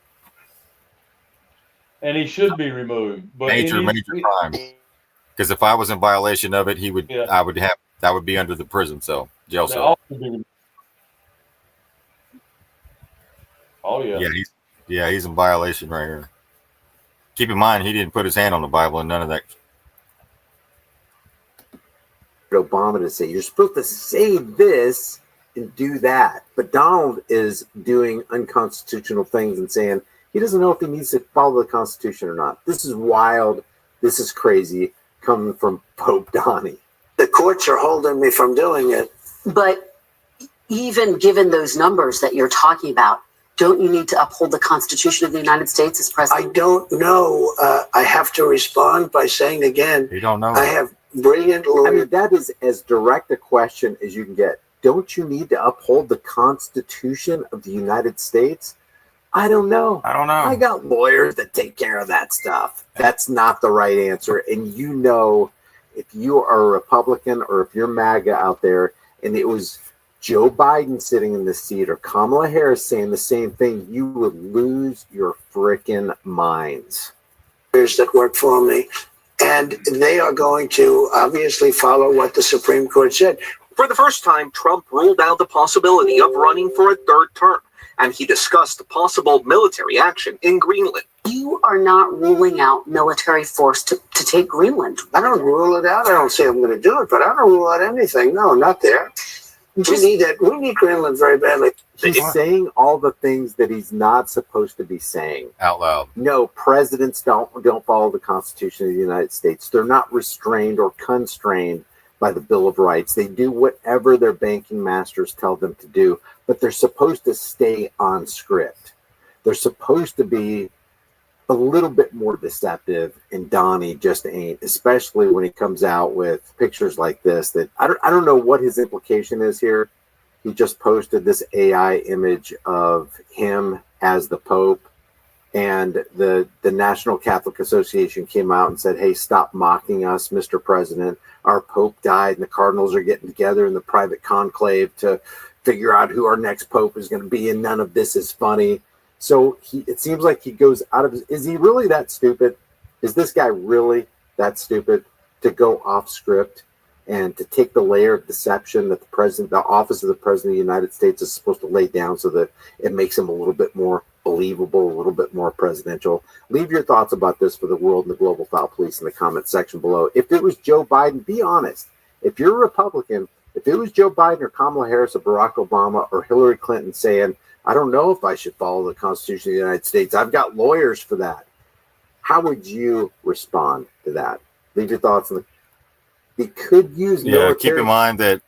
And he should be removed. But Major crime. Because if I was in violation of it, he would. Yeah. I would have. That would be under the prison cell, jail cell. Oh yeah. He's in violation right here. Keep in mind, he didn't put his hand on the Bible and none of that. Obama to say you're supposed to say this and do that, but Donald is doing unconstitutional things and saying he doesn't know if he needs to follow the Constitution or not. This is wild. This is crazy coming from Pope Donnie. The courts are holding me from doing it. But even given those numbers that you're talking about, don't you need to uphold the Constitution of the United States as president? I don't know. I have to respond by saying again, You don't know. I have brilliant lawyers. I mean, that is as direct a question as you can get. Don't you need to uphold the Constitution of the United States? I don't know. I got lawyers that take care of that stuff. That's not the right answer. And you know, if you are a Republican or if you're MAGA out there and it was Joe Biden sitting in this seat or Kamala Harris saying the same thing, you would lose your frickin' minds. That work for me. And they are going to obviously follow what the Supreme Court said. For the first time, Trump ruled out the possibility of running for a third term, and he discussed possible military action in Greenland. You are not ruling out military force to take Greenland. I don't rule it out. I don't say I'm going to do it, but I don't rule out anything. No, not there. We need that. We need Greenland very badly. He's saying all the things that he's not supposed to be saying out loud. No, presidents don't follow the Constitution of the United States. They're not restrained or constrained by the Bill of Rights. They do whatever their banking masters tell them to do, but they're supposed to stay on script. They're supposed to be a little bit more deceptive, and Donnie just ain't, especially when he comes out with pictures like this that I don't know what his implication is here. He just posted this AI image of him as the Pope, and the National Catholic Association came out and said, hey, stop mocking us, Mr. President. Our Pope died, and the Cardinals are getting together in the private conclave to figure out who our next Pope is going to be, and none of this is funny. So it seems like he goes out of his... Is he really that stupid? Is this guy really that stupid to go off script and to take the layer of deception that the office of the President of the United States is supposed to lay down so that it makes him a little bit more believable, a little bit more presidential? Leave your thoughts about this for the world and the global file police in the comment section below. If it was Joe Biden, be honest. If you're a Republican, if it was Joe Biden or Kamala Harris or Barack Obama or Hillary Clinton saying, I don't know if I should follow the Constitution of the United States, I've got lawyers for that, how would you respond to that? Leave your thoughts in the... He could use military... Keep in mind that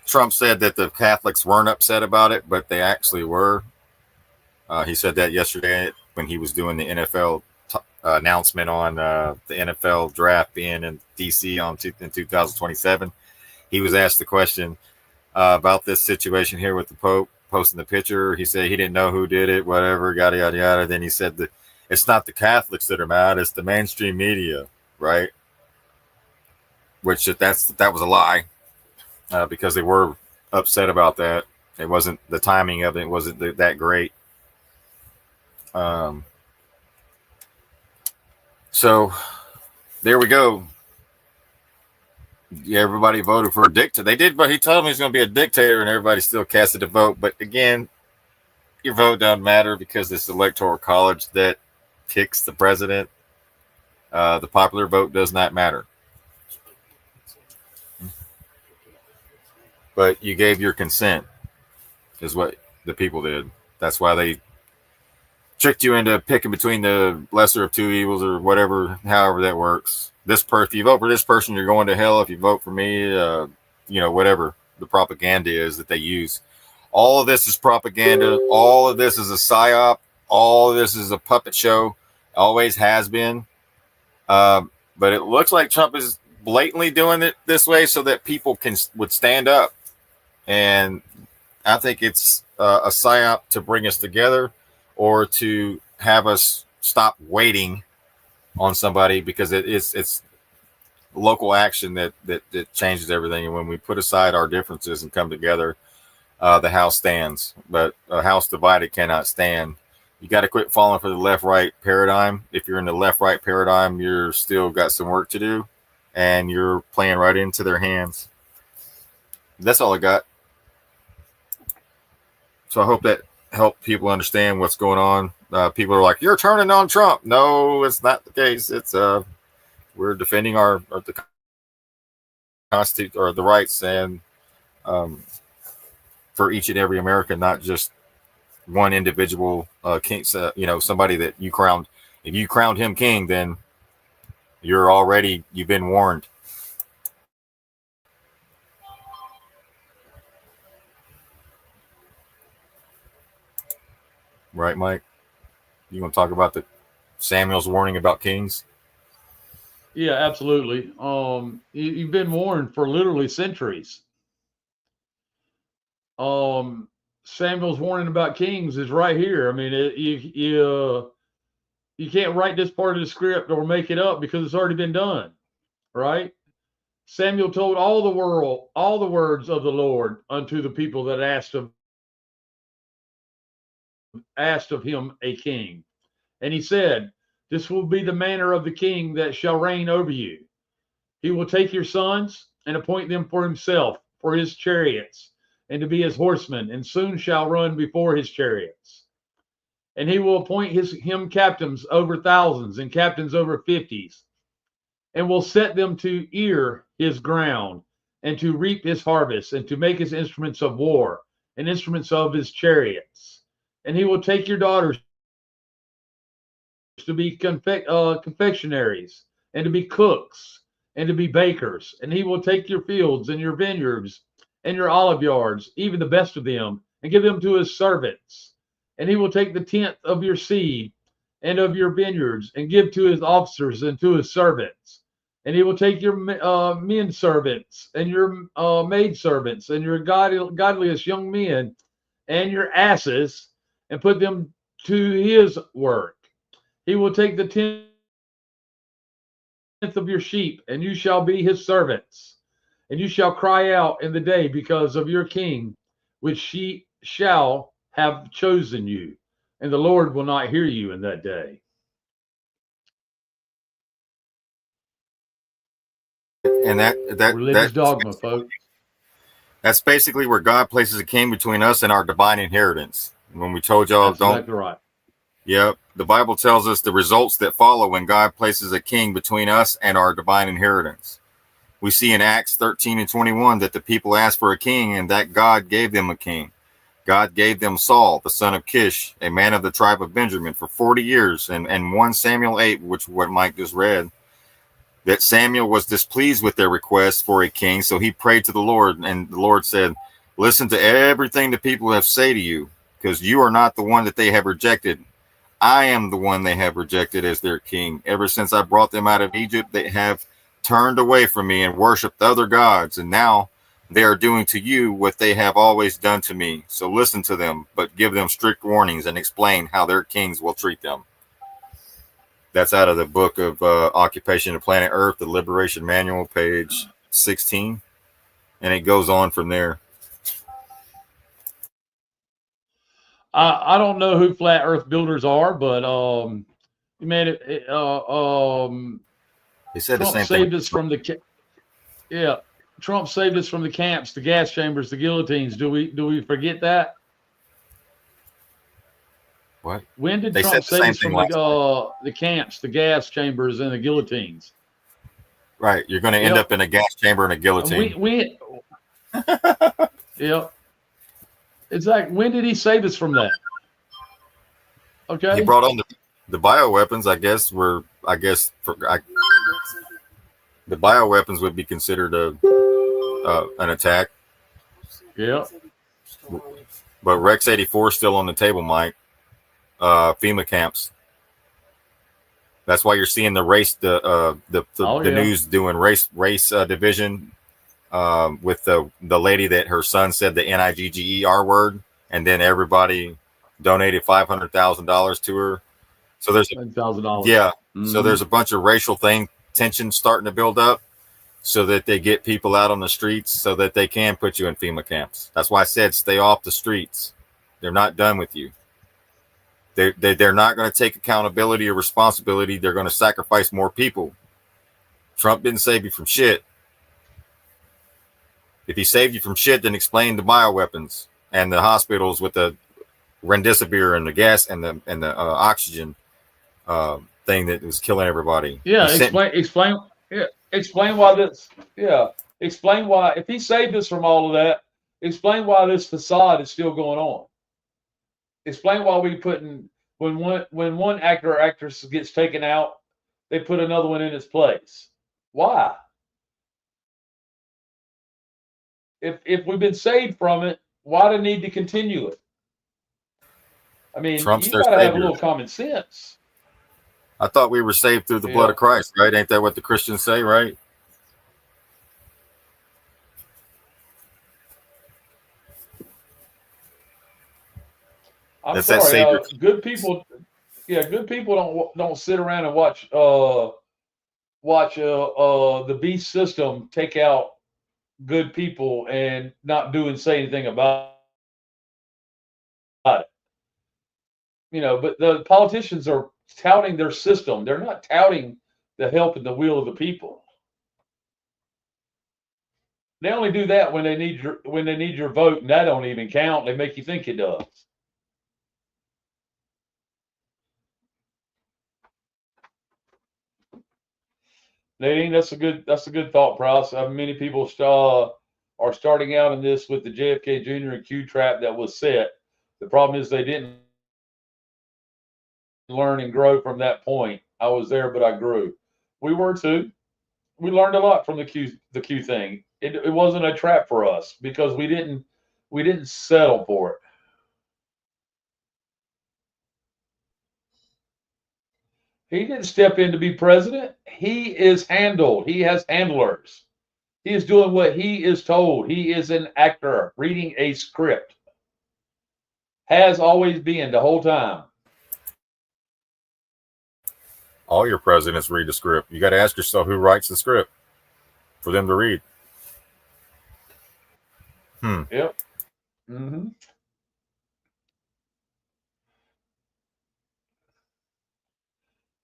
Trump said that the Catholics weren't upset about it, but they actually were. He said that yesterday when he was doing the NFL announcement on the NFL draft being in D.C. in 2027. He was asked the question about this situation here with the Pope posting the picture. He said he didn't know who did it, whatever, yada, yada, yada. Then he said that it's not the Catholics that are mad, it's the mainstream media, right? Which that was a lie because they were upset about that. It wasn't, the timing of it wasn't that great. So there we go. Yeah, everybody voted for a dictator. They did, but he told me he's going to be a dictator, and everybody still casted a vote. But again, your vote doesn't matter because it's the electoral college that picks the president. The popular vote does not matter. But you gave your consent, is what the people did. That's why they tricked you into picking between the lesser of two evils or whatever, however that works. If you vote for this person, you're going to hell. If you vote for me, whatever the propaganda is that they use. All of this is propaganda. All of this is a psyop. All of this is a puppet show. Always has been. But it looks like Trump is blatantly doing it this way so that people would stand up. And I think it's a psyop to bring us together. or to have us stop waiting on somebody, because it's local action that changes everything. And when we put aside our differences and come together, the house stands. But a house divided cannot stand. You got to quit falling for the left-right paradigm. If you're in the left-right paradigm, you're still got some work to do, and you're playing right into their hands. That's all I got. So I hope that helped people understand what's going on. People are like, "You're turning on Trump." No, it's not the case. It's we're defending the Constitution, or the rights, and for each and every American, not just one individual king. Somebody that you crowned. If you crowned him king, then you've been warned. Right, Mike? You want to talk about the Samuel's warning about kings? Yeah, absolutely. You've been warned for literally centuries. Samuel's warning about kings is right here. I mean, you can't write this part of the script or make it up because it's already been done, right? Samuel told all the words of the Lord unto the people that asked of him a king. And he said, "This will be the manner of the king that shall reign over you. He will take your sons and appoint them for himself, for his chariots, and to be his horsemen, and soon shall run before his chariots. And he will appoint him captains over thousands and captains over 50s, and will set them to ear his ground, and to reap his harvest, and to make his instruments of war, and instruments of his chariots. And he will take your daughters to be confectionaries, and to be cooks, and to be bakers. And he will take your fields and your vineyards and your olive yards, even the best of them, and give them to his servants. And he will take the tenth of your seed and of your vineyards, and give to his officers and to his servants. And he will take your men servants and your maid servants and your godliest young men and your asses, and put them to his work. He will take the tenth of your sheep, and you shall be his servants. And you shall cry out in the day because of your king, which she shall have chosen you. And the Lord will not hear you in that day." And that religious dogma, folks. That's basically where God places a king between us and our divine inheritance. When we told y'all, That's exactly right. Yep. The Bible tells us the results that follow when God places a king between us and our divine inheritance. We see in Acts 13 and 21 that the people asked for a king, and that God gave them a king. God gave them Saul, the son of Kish, a man of the tribe of Benjamin, for 40 years. And 1 Samuel 8, which what Mike just read, that Samuel was displeased with their request for a king, so he prayed to the Lord, and the Lord said, "Listen to everything the people have say to you, because you are not the one that they have rejected. I am the one they have rejected as their king. Ever since I brought them out of Egypt, they have turned away from me and worshiped other gods, and now they are doing to you what they have always done to me. So listen to them, but give them strict warnings and explain how their kings will treat them." That's out of the book of Occupation of Planet Earth, the Liberation Manual, page 16. And it goes on from there. I don't know who flat Earth builders are, but man, He said Trump the same saved thing. us from Trump saved us from the camps, the gas chambers, the guillotines. Do we forget that? What? When did They Trump said the save same us thing from the camps, the gas chambers, and the guillotines? Right. You're going to end up in a gas chamber and a guillotine. Yeah. Exactly. When did he save us from that? Okay. He brought on the bioweapons, the bioweapons would be considered an attack. Yeah. But Rex 84 is still on the table, Mike. FEMA camps. That's why you're seeing the race, the news doing race division with the lady that her son said the NIGGER word, and then everybody donated $500,000 to her. So there's $1,000. yeah. So there's a bunch of racial tension starting to build up, so that they get people out on the streets, so that they can put you in FEMA camps. That's why I said stay off the streets. They're not done with you. They're not going to take accountability or responsibility. They're going to sacrifice more people. Trump didn't save you from shit. If he saved you from shit, then explain the bioweapons and the hospitals with the remdesivir and the gas and the oxygen thing that was killing everybody. Yeah, explain why this. Yeah, explain why, if he saved us from all of that, explain why this facade is still going on. Explain why we putting when one actor or actress gets taken out, they put another one in its place. Why? If we've been saved from it, why do we need to continue it? I mean, Trump's you their got to have a savior. little common sense. I thought we were saved through the blood of Christ, right? Ain't that what the Christians say, right? I'm That's sorry. that savior. Good people don't sit around and watch the beast system take out good people and not say anything about it. You know, but the politicians are touting their system. They're not touting the help and the will of the people. They only do that when they need your vote, and that don't even count. They make you think it does. Nadine, that's a good thought process. Many people are starting out in this with the JFK Jr. and Q trap that was set. The problem is they didn't learn and grow from that point. I was there, but I grew. We were too. We learned a lot from the Q thing. It wasn't a trap for us because we didn't settle for it. He didn't step in to be president. He is handled. He has handlers. He is doing what he is told. He is an actor reading a script. Has always been the whole time. All your presidents read the script. You got to ask yourself who writes the script for them to read. Yep. Mm-hmm.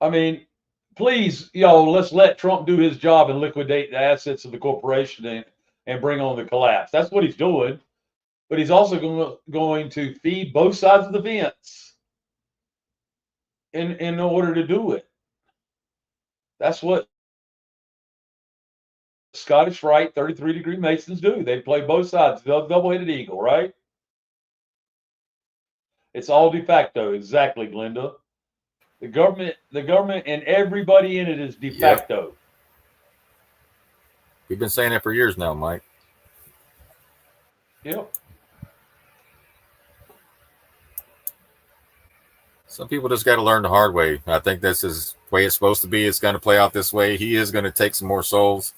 I mean, please, let's let Trump do his job and liquidate the assets of the corporation and bring on the collapse. That's what he's doing. But he's also going to feed both sides of the fence in order to do it. That's what Scottish Rite 33-degree Masons do. They play both sides, double-headed eagle, right? It's all de facto, exactly, Glenda. The government, and everybody in it is de facto. Yep. We've been saying that for years now, Mike. Yep. Some people just got to learn the hard way. I think this is the way it's supposed to be. It's going to play out this way. He is going to take some more souls,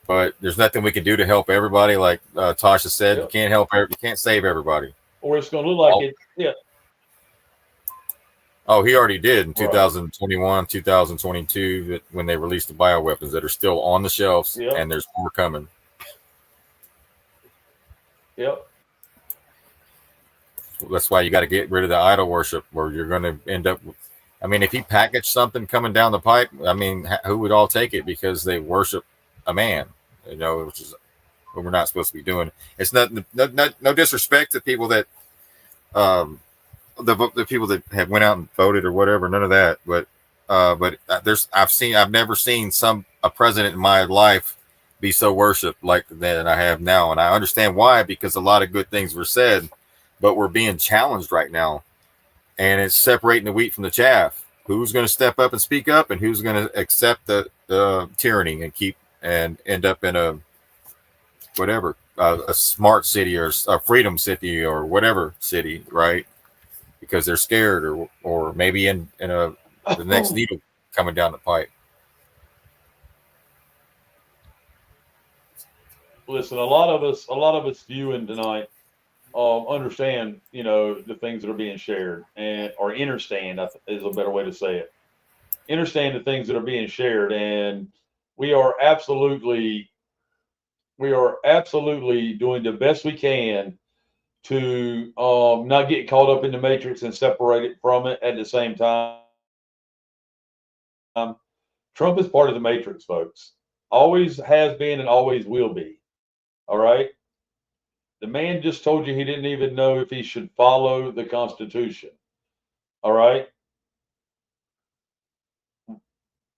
but there's nothing we can do to help everybody. Like Tasha said, you can't save everybody. Or it's going to look like it. Yeah. Oh, he already did in 2021, 2022, when they released the bioweapons that are still on the shelves, and there's more coming. Yep. That's why you got to get rid of the idol worship, where you're going to end up. I mean, if he packaged something coming down the pipe, I mean, who would all take it because they worship a man, which is what we're not supposed to be doing. It's no disrespect to people that, the people that have went out and voted or whatever, none of that. But I've never seen a president in my life be so worshipped like that I have now, and I understand why, because a lot of good things were said. But we're being challenged right now, and it's separating the wheat from the chaff. Who's going to step up and speak up, and who's going to accept the tyranny and end up in a smart city or a freedom city or whatever city, right? Because they're scared, or maybe in the next needle coming down the pipe. Listen, a lot of us viewing tonight understand, the things that are being shared, or understand is a better way to say it. Understand the things that are being shared, and we are absolutely doing the best we can to not get caught up in the matrix and separate it from it at the same time. Trump is part of the matrix, folks. Always has been and always will be. All right. The man just told you he didn't even know if he should follow the Constitution. All right.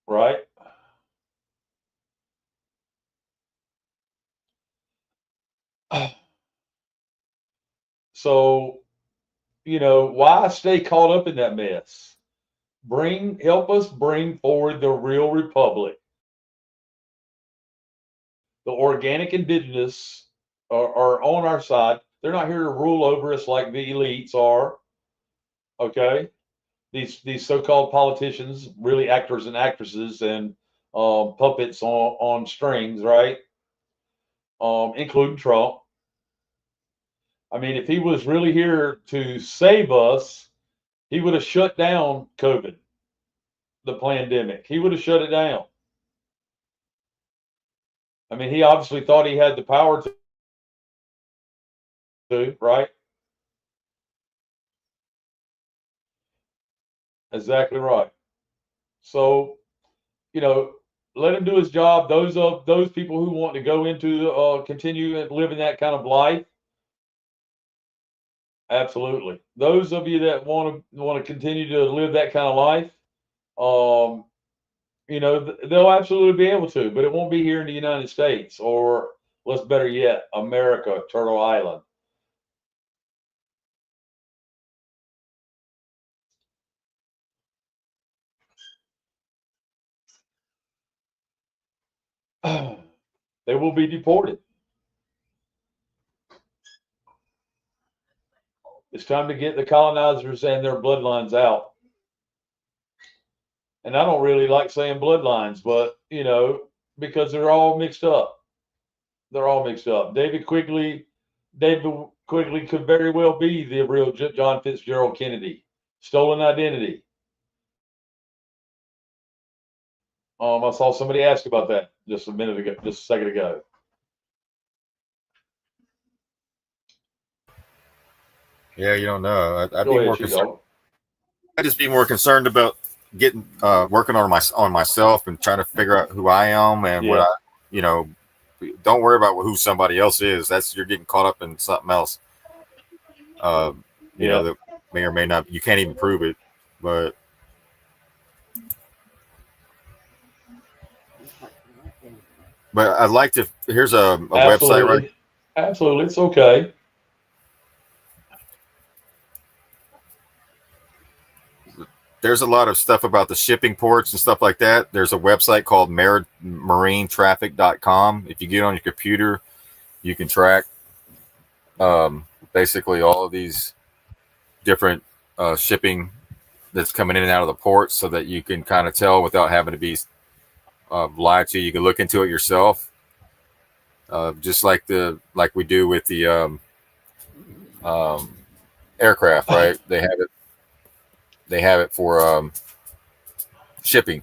Right. So, why stay caught up in that mess? Help us bring forward the real republic. The organic indigenous are on our side. They're not here to rule over us like the elites are. Okay. These so-called politicians, really actors and actresses and puppets on strings, right? Including Trump. I mean, if he was really here to save us, he would have shut down COVID, the pandemic. He would have shut it down. I mean, he obviously thought he had the power to, right? Exactly right. So, let him do his job. Those people who want to go into continue living that kind of life, absolutely. Those of you that want to continue to live that kind of life, they'll absolutely be able to, but it won't be here in the United States, or let's better yet, America, Turtle Island. They will be deported. It's time to get the colonizers and their bloodlines out. And I don't really like saying bloodlines, but, because they're all mixed up. They're all mixed up. David Quigley could very well be the real John Fitzgerald Kennedy. Stolen identity. I saw somebody ask about that just a second ago. Yeah, you don't know. I'd Go be ahead, more concerned. I'd just be more concerned about getting working on myself and trying to figure out who I am and what I, don't worry about who somebody else is. You're getting caught up in something else. That may or may not. You can't even prove it, but. But I'd like to. Here's a website, right? Absolutely, it's okay. There's a lot of stuff about the shipping ports and stuff like that. There's a website called marinetraffic.com. If you get on your computer, you can track basically all of these different shipping that's coming in and out of the ports, so that you can kind of tell without having to be lied to. You can look into it yourself, just like we do with the aircraft, right? They have it for shipping.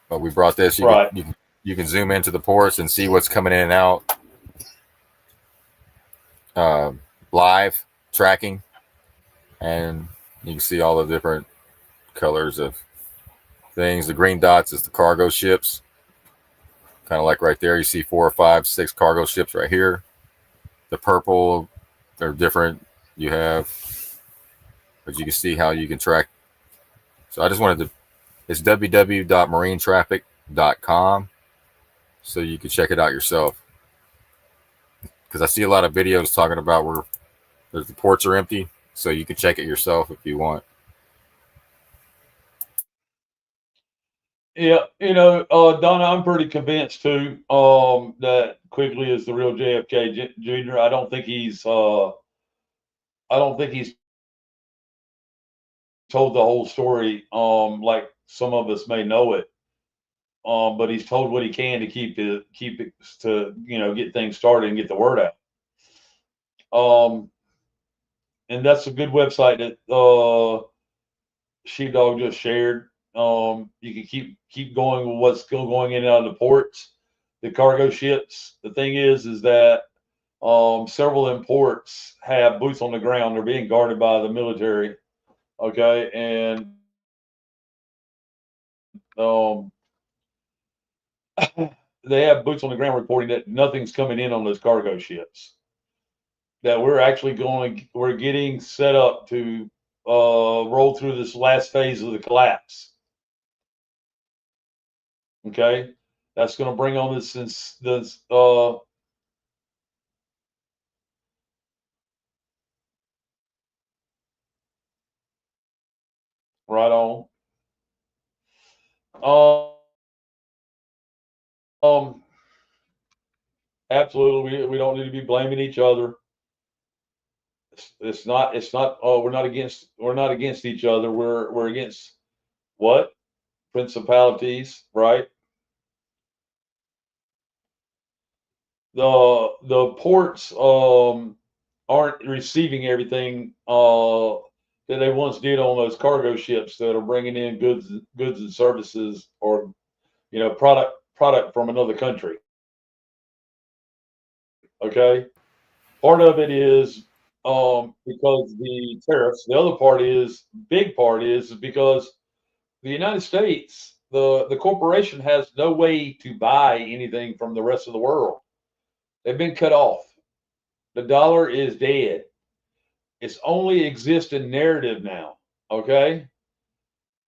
But we brought this. You can zoom into the ports and see what's coming in and out. Live tracking, and you can see all the different colors of things. The green dots is the cargo ships, kind of like right there. You see 4 or 5, 6 cargo ships right here. The purple, they're different. You have, but you can see how you can track. So I just wanted to. It's www.marinetraffic.com, so you can check it out yourself. Because I see a lot of videos talking about where the ports are empty, so you can check it yourself if you want. Yeah, Donna, I'm pretty convinced too that Quigley is the real JFK Jr. I don't think he's told the whole story like some of us may know it. But he's told what he can to keep it to get things started and get the word out. And that's a good website that Sheepdog just shared. You can keep going with what's still going in and out of the ports, the cargo ships. The thing is that several imports have boots on the ground. They're being guarded by the military. Okay, and they have boots on the ground reporting that nothing's coming in on those cargo ships. That we're getting set up to roll through this last phase of the collapse. Okay, that's going to bring on this right on. Absolutely, we don't need to be blaming each other. It's not. We're not against each other. We're against what? Principalities, right? The ports aren't receiving everything that they once did on those cargo ships that are bringing in goods and services, or product from another country. Okay, part of it is because the tariffs. The other big part is because the United States, the corporation has no way to buy anything from the rest of the world. They've been cut off. The dollar is dead. It's only exists in narrative now. Okay,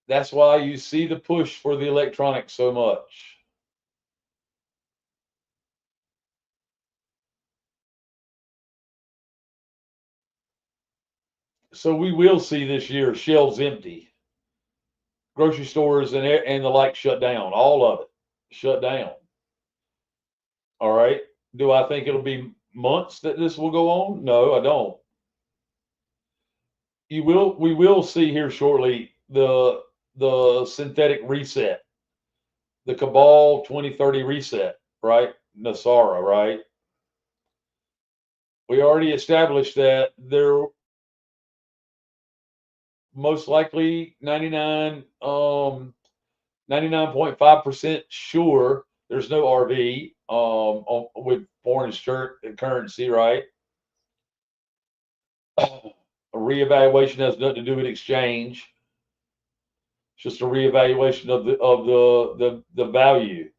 that's why you see the push for the electronics so much. So we will see this year shelves empty, grocery stores and the like shut down, all of it shut down. All right. Do I think it'll be months that this will go on? No, I don't. We will see here shortly the synthetic reset, the Cabal 2030 reset, right? Nasara, right? We already established that there most likely 99.5% sure there's no RV with foreign currency, right? A reevaluation has nothing to do with exchange. It's just a reevaluation of the value.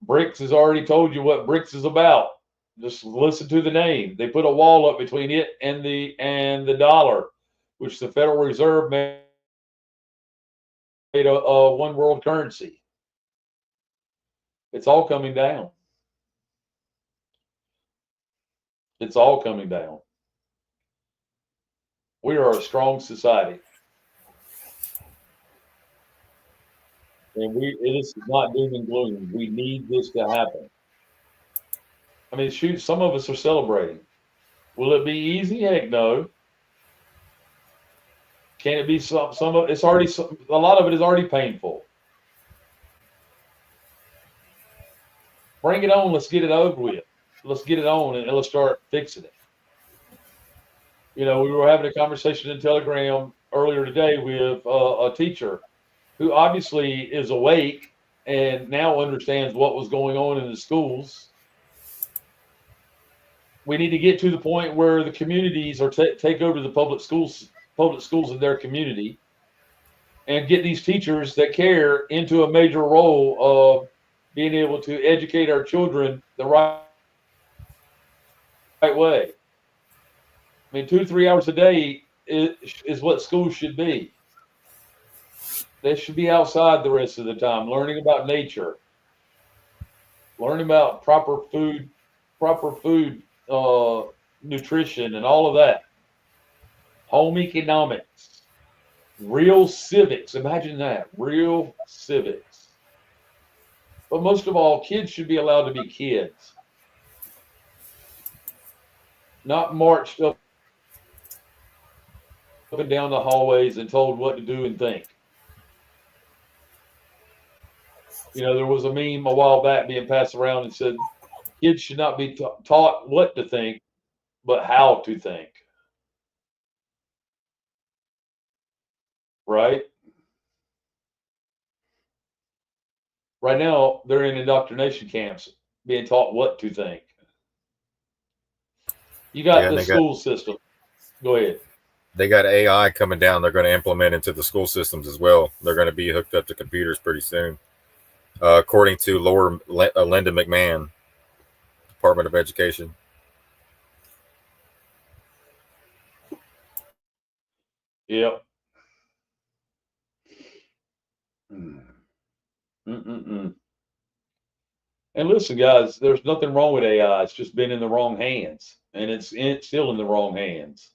BRICS has already told you what BRICS is about. Just listen to the name. They put a wall up between it and the dollar, which the Federal Reserve made a one world currency. It's all coming down. It's all coming down. We are a strong society. And this is not doom and gloom. We need this to happen. I mean, shoot, some of us are celebrating. Will it be easy? Heck no. Can it be some of it's already a lot of it is already painful. Bring it on. Let's get it over with. Let's get it on and let's start fixing it. We were having a conversation in Telegram earlier today with a teacher who obviously is awake and now understands what was going on in the schools. We need to get to the point where the communities are take over the public schools in their community and get these teachers that care into a major role of being able to educate our children the right way. I mean, 2-3 hours a day is what schools should be. They should be outside the rest of the time, learning about nature, learning about proper food, nutrition, and all of that. Home economics, real civics. Imagine that, real civics. But most of all, kids should be allowed to be kids, not marched up and down the hallways and told what to do and think. There was a meme a while back being passed around and said kids should not be taught what to think, but how to think. Right? Right now, they're in indoctrination camps being taught what to think. You got Yeah, and the school system. Go ahead. they got AI coming down. They're going to implement into the school systems as well. They're going to be hooked up to computers pretty soon, according to Linda McMahon, Department of Education. Yep. Mm-mm-mm. And listen, guys, there's nothing wrong with AI. It's just been in the wrong hands, and it's still in the wrong hands.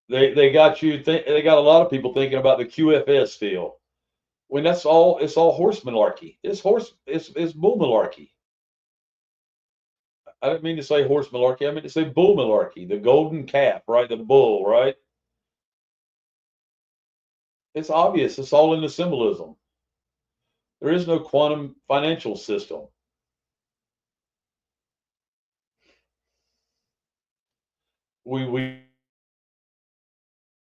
They got they got a lot of people thinking about the QFS still. When it's all horse malarkey. It's bull malarkey. I didn't mean to say horse malarkey. I meant to say bull malarkey. The golden calf, right? The bull, right? It's obvious. It's all in the symbolism. There is no quantum financial system. We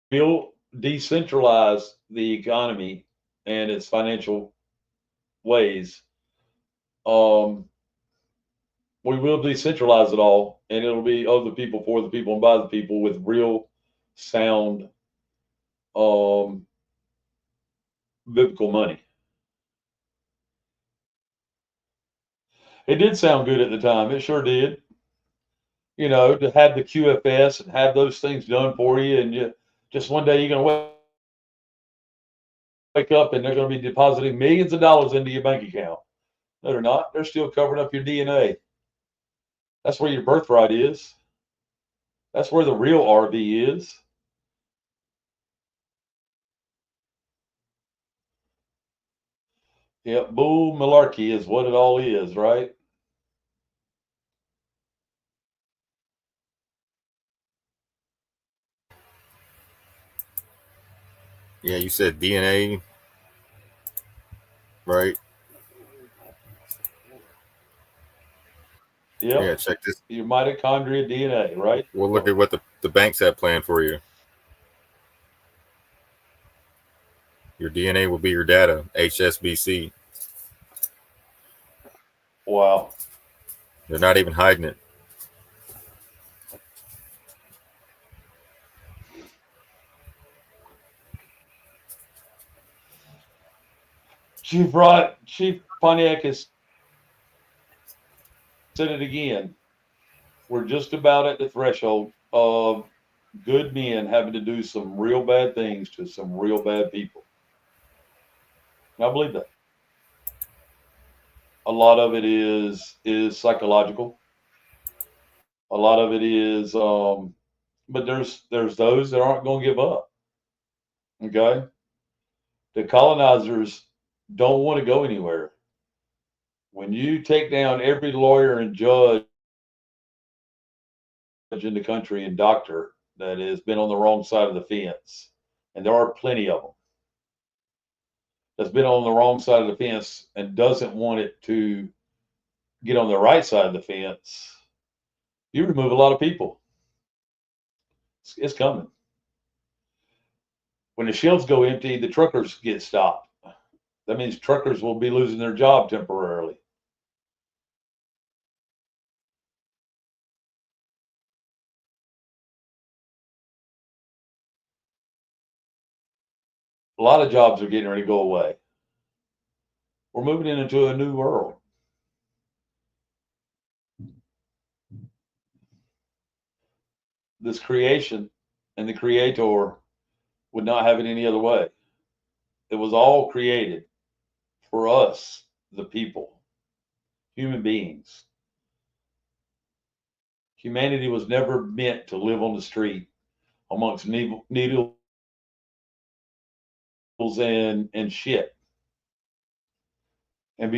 will decentralize the economy and its financial ways. We will decentralize it all, and it'll be of the people, for the people, and by the people, with real, sound, biblical money. It did sound good at the time. It sure did. You know, to have the QFS and have those things done for you, and just one day you're going to wake up and they're going to be depositing millions of dollars into your bank account. No, they're not. They're still covering up your DNA. That's where your birthright is. That's where the real RV is. Yep, bull malarkey is what it all is, right? Yeah, you said DNA, right? Yep. Yeah, check this. Your mitochondria DNA, right? We'll look at what the banks have planned for you. Your DNA will be your data, HSBC. Wow. They're not even hiding it. Chief Pontiac has said it again. We're just about at the threshold of good men having to do some real bad things to some real bad people. And I believe that. A lot of it is psychological. A lot of it is, but there's those that aren't going to give up. Okay, the colonizers don't want to go anywhere. When you take down every lawyer and judge in the country and doctor that has been on the wrong side of the fence, and there are plenty of them, that's been on the wrong side of the fence and doesn't want it to get on the right side of the fence, you remove a lot of people. It's coming. When the shelves go empty, the truckers get stopped. That means truckers will be losing their job temporarily. A lot of jobs are getting ready to go away. We're moving into a new world. This creation and the creator would not have it any other way. It was all created for us, the people, human beings. Humanity was never meant to live on the street amongst needles and shit, and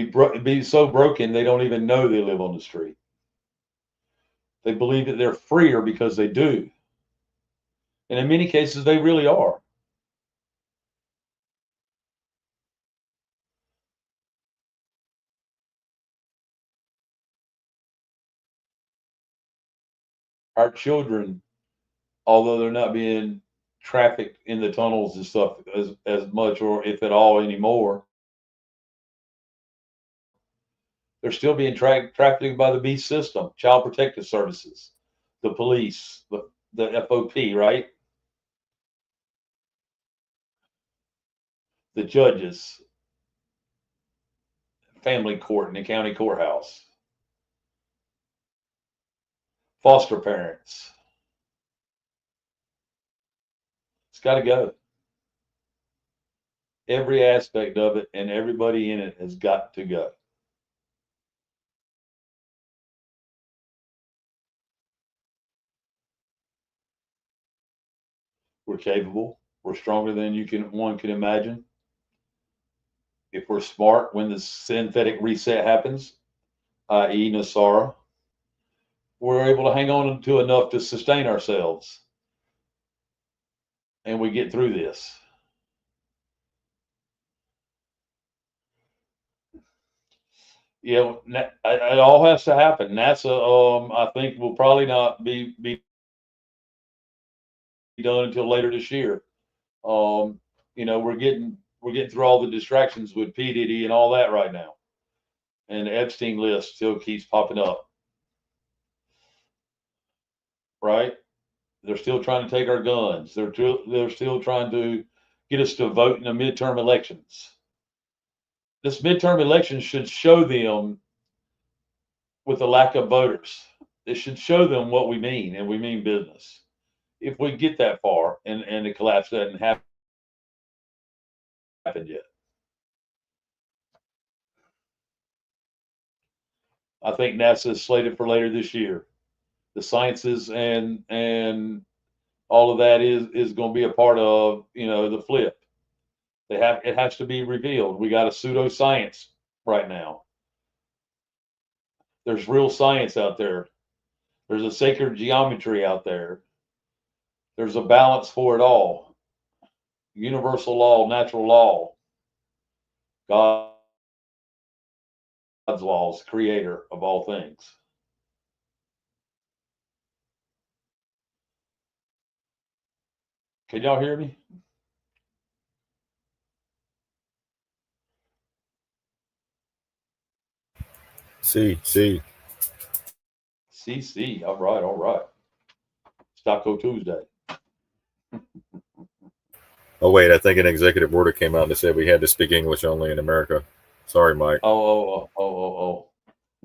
be so broken they don't even know they live on the street. They believe that they're freer because they do, and in many cases they really are. our children, although they're not being trafficked in the tunnels and stuff as much, or if at all anymore, they're still being trafficked by the beast system, Child Protective Services, the police, the FOP, right? The judges, family court and the county courthouse, foster parents. It's got to go. Every aspect of it and everybody in it has got to go. We're capable. We're stronger than one can imagine. If we're smart when the synthetic reset happens, i.e. Nasara, we're able to hang on to enough to sustain ourselves. And we get through this. Yeah, it all has to happen. NASA, I think, will probably not be done until later this year. We're getting through all the distractions with P. Diddy and all that right now, and the Epstein list still keeps popping up. Right? They're still trying to take our guns. They're still trying to get us to vote in the midterm elections. This midterm election should show them, with the lack of voters, it should show them what we mean, and we mean business. If we get that far and the collapse doesn't happen yet. I think NASA is slated for later this year. The sciences and all of that is going to be a part of, the flip. It has to be revealed. We got a pseudoscience right now. There's real science out there. There's a sacred geometry out there. There's a balance for it all. Universal law, natural law. God's laws, creator of all things. Can y'all hear me? See. CC. All right. Taco Tuesday. Oh wait, I think an executive order came out that said we had to speak English only in America. Sorry, Mike. Oh.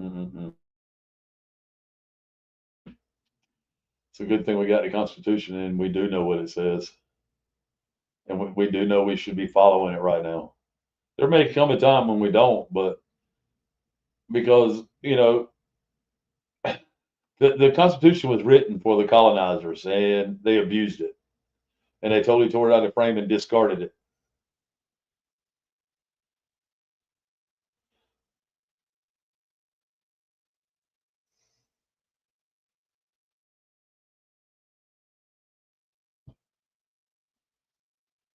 Mm-hmm. It's a good thing we got the Constitution and we do know what it says. And we do know we should be following it right now. There may come a time when we don't, but because, the Constitution was written for the colonizers and they abused it. And they totally tore it out of frame and discarded it.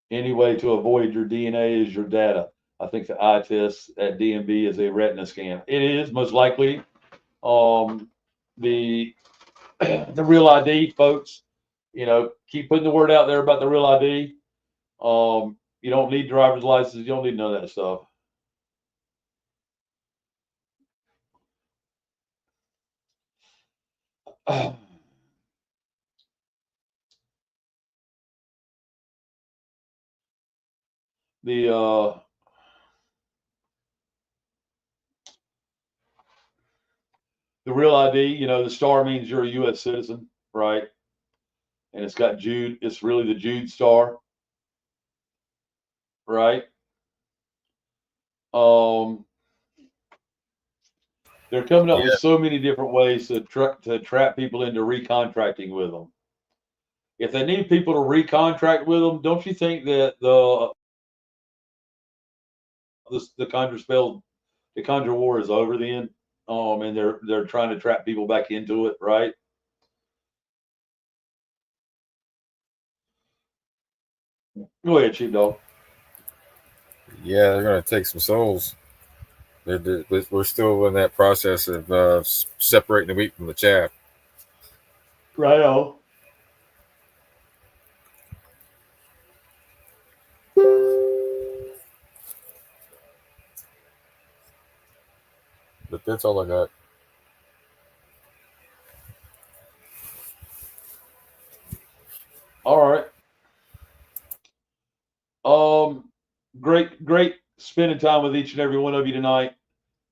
Any way to avoid your DNA is your data. I think the eye test at DMV is a retina scan. It is most likely the real ID, folks. Keep putting the word out there about the real ID. You don't need driver's license. You don't need none of that stuff. The real ID, the star means you're a U.S. citizen, right? And it's got Jude. It's really the Jude star, right? They're coming up with so many different ways to trap people into recontracting with them. If they need people to recontract with them, don't you think that the conjure war is over then? And they're trying to trap people back into it, right? Go ahead, Sheepdog. Yeah, they're going to take some souls. We're still in that process of separating the wheat from the chaff. Right on. But that's all I got. All right. Great spending time with each and every one of you tonight.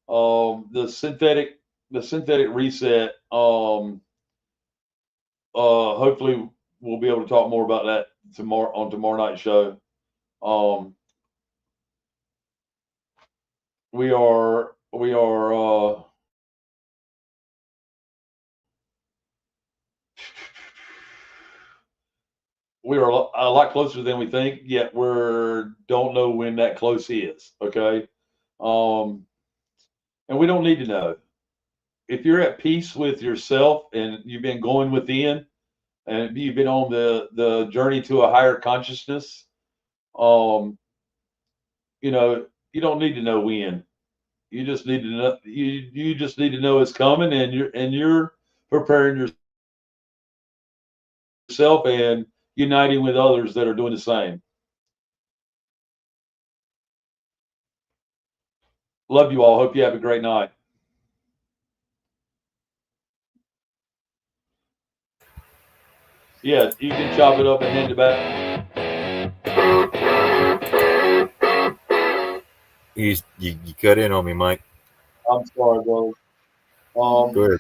The synthetic reset. Hopefully we'll be able to talk more about that tomorrow night's show. We are a lot closer than we think, yet don't know when that close is. Okay. And we don't need to know. If you're at peace with yourself and you've been going within and you've been on the journey to a higher consciousness, you don't need to know when. You just need to know you just need to know it's coming, and you're preparing yourself and uniting with others that are doing the same. Love you all. Hope you have a great night. Yeah, you can chop it up and hand it back. You cut in on me, Mike. I'm sorry, bro. Go ahead.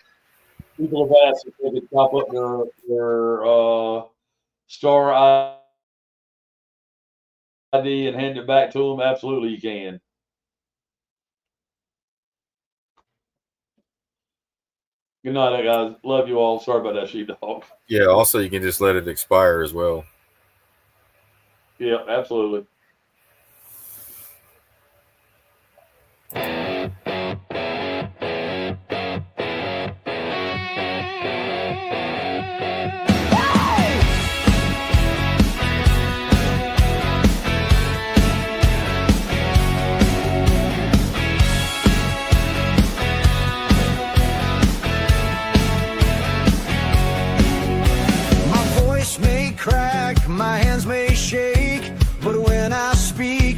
People have asked if they could chop up their star ID and hand it back to them. Absolutely, you can. Good night, guys. Love you all. Sorry about that, sheepdog. Yeah, also you can just let it expire as well. Yeah, absolutely. My hands may shake, but when I speak,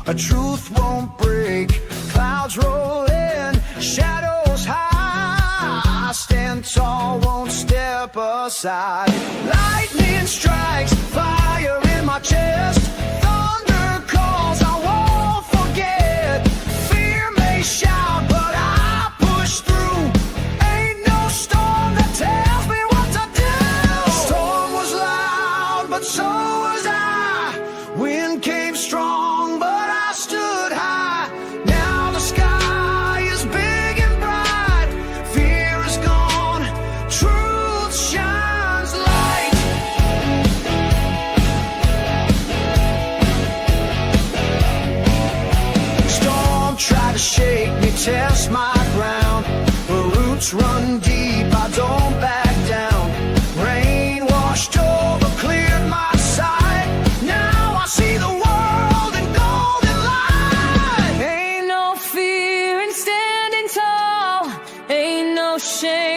a truth won't break. Clouds roll in, shadows high. I stand tall, won't step aside. Lightning strikes, fire in my chest. Thunder calls, I won't forget. Fear may shout, but I push through. Ain't no storm that tells me what to do. Storm was loud, but so was I. Wind came strong, but I stood high. Now the sky is big and bright. Fear is gone, truth shines light. Storm tried to shake me, test my ground. The roots run deep, I don't back down. Rain washed over, cleared my sight. Now I see the world in golden light. Ain't no fear in standing tall. Ain't no shame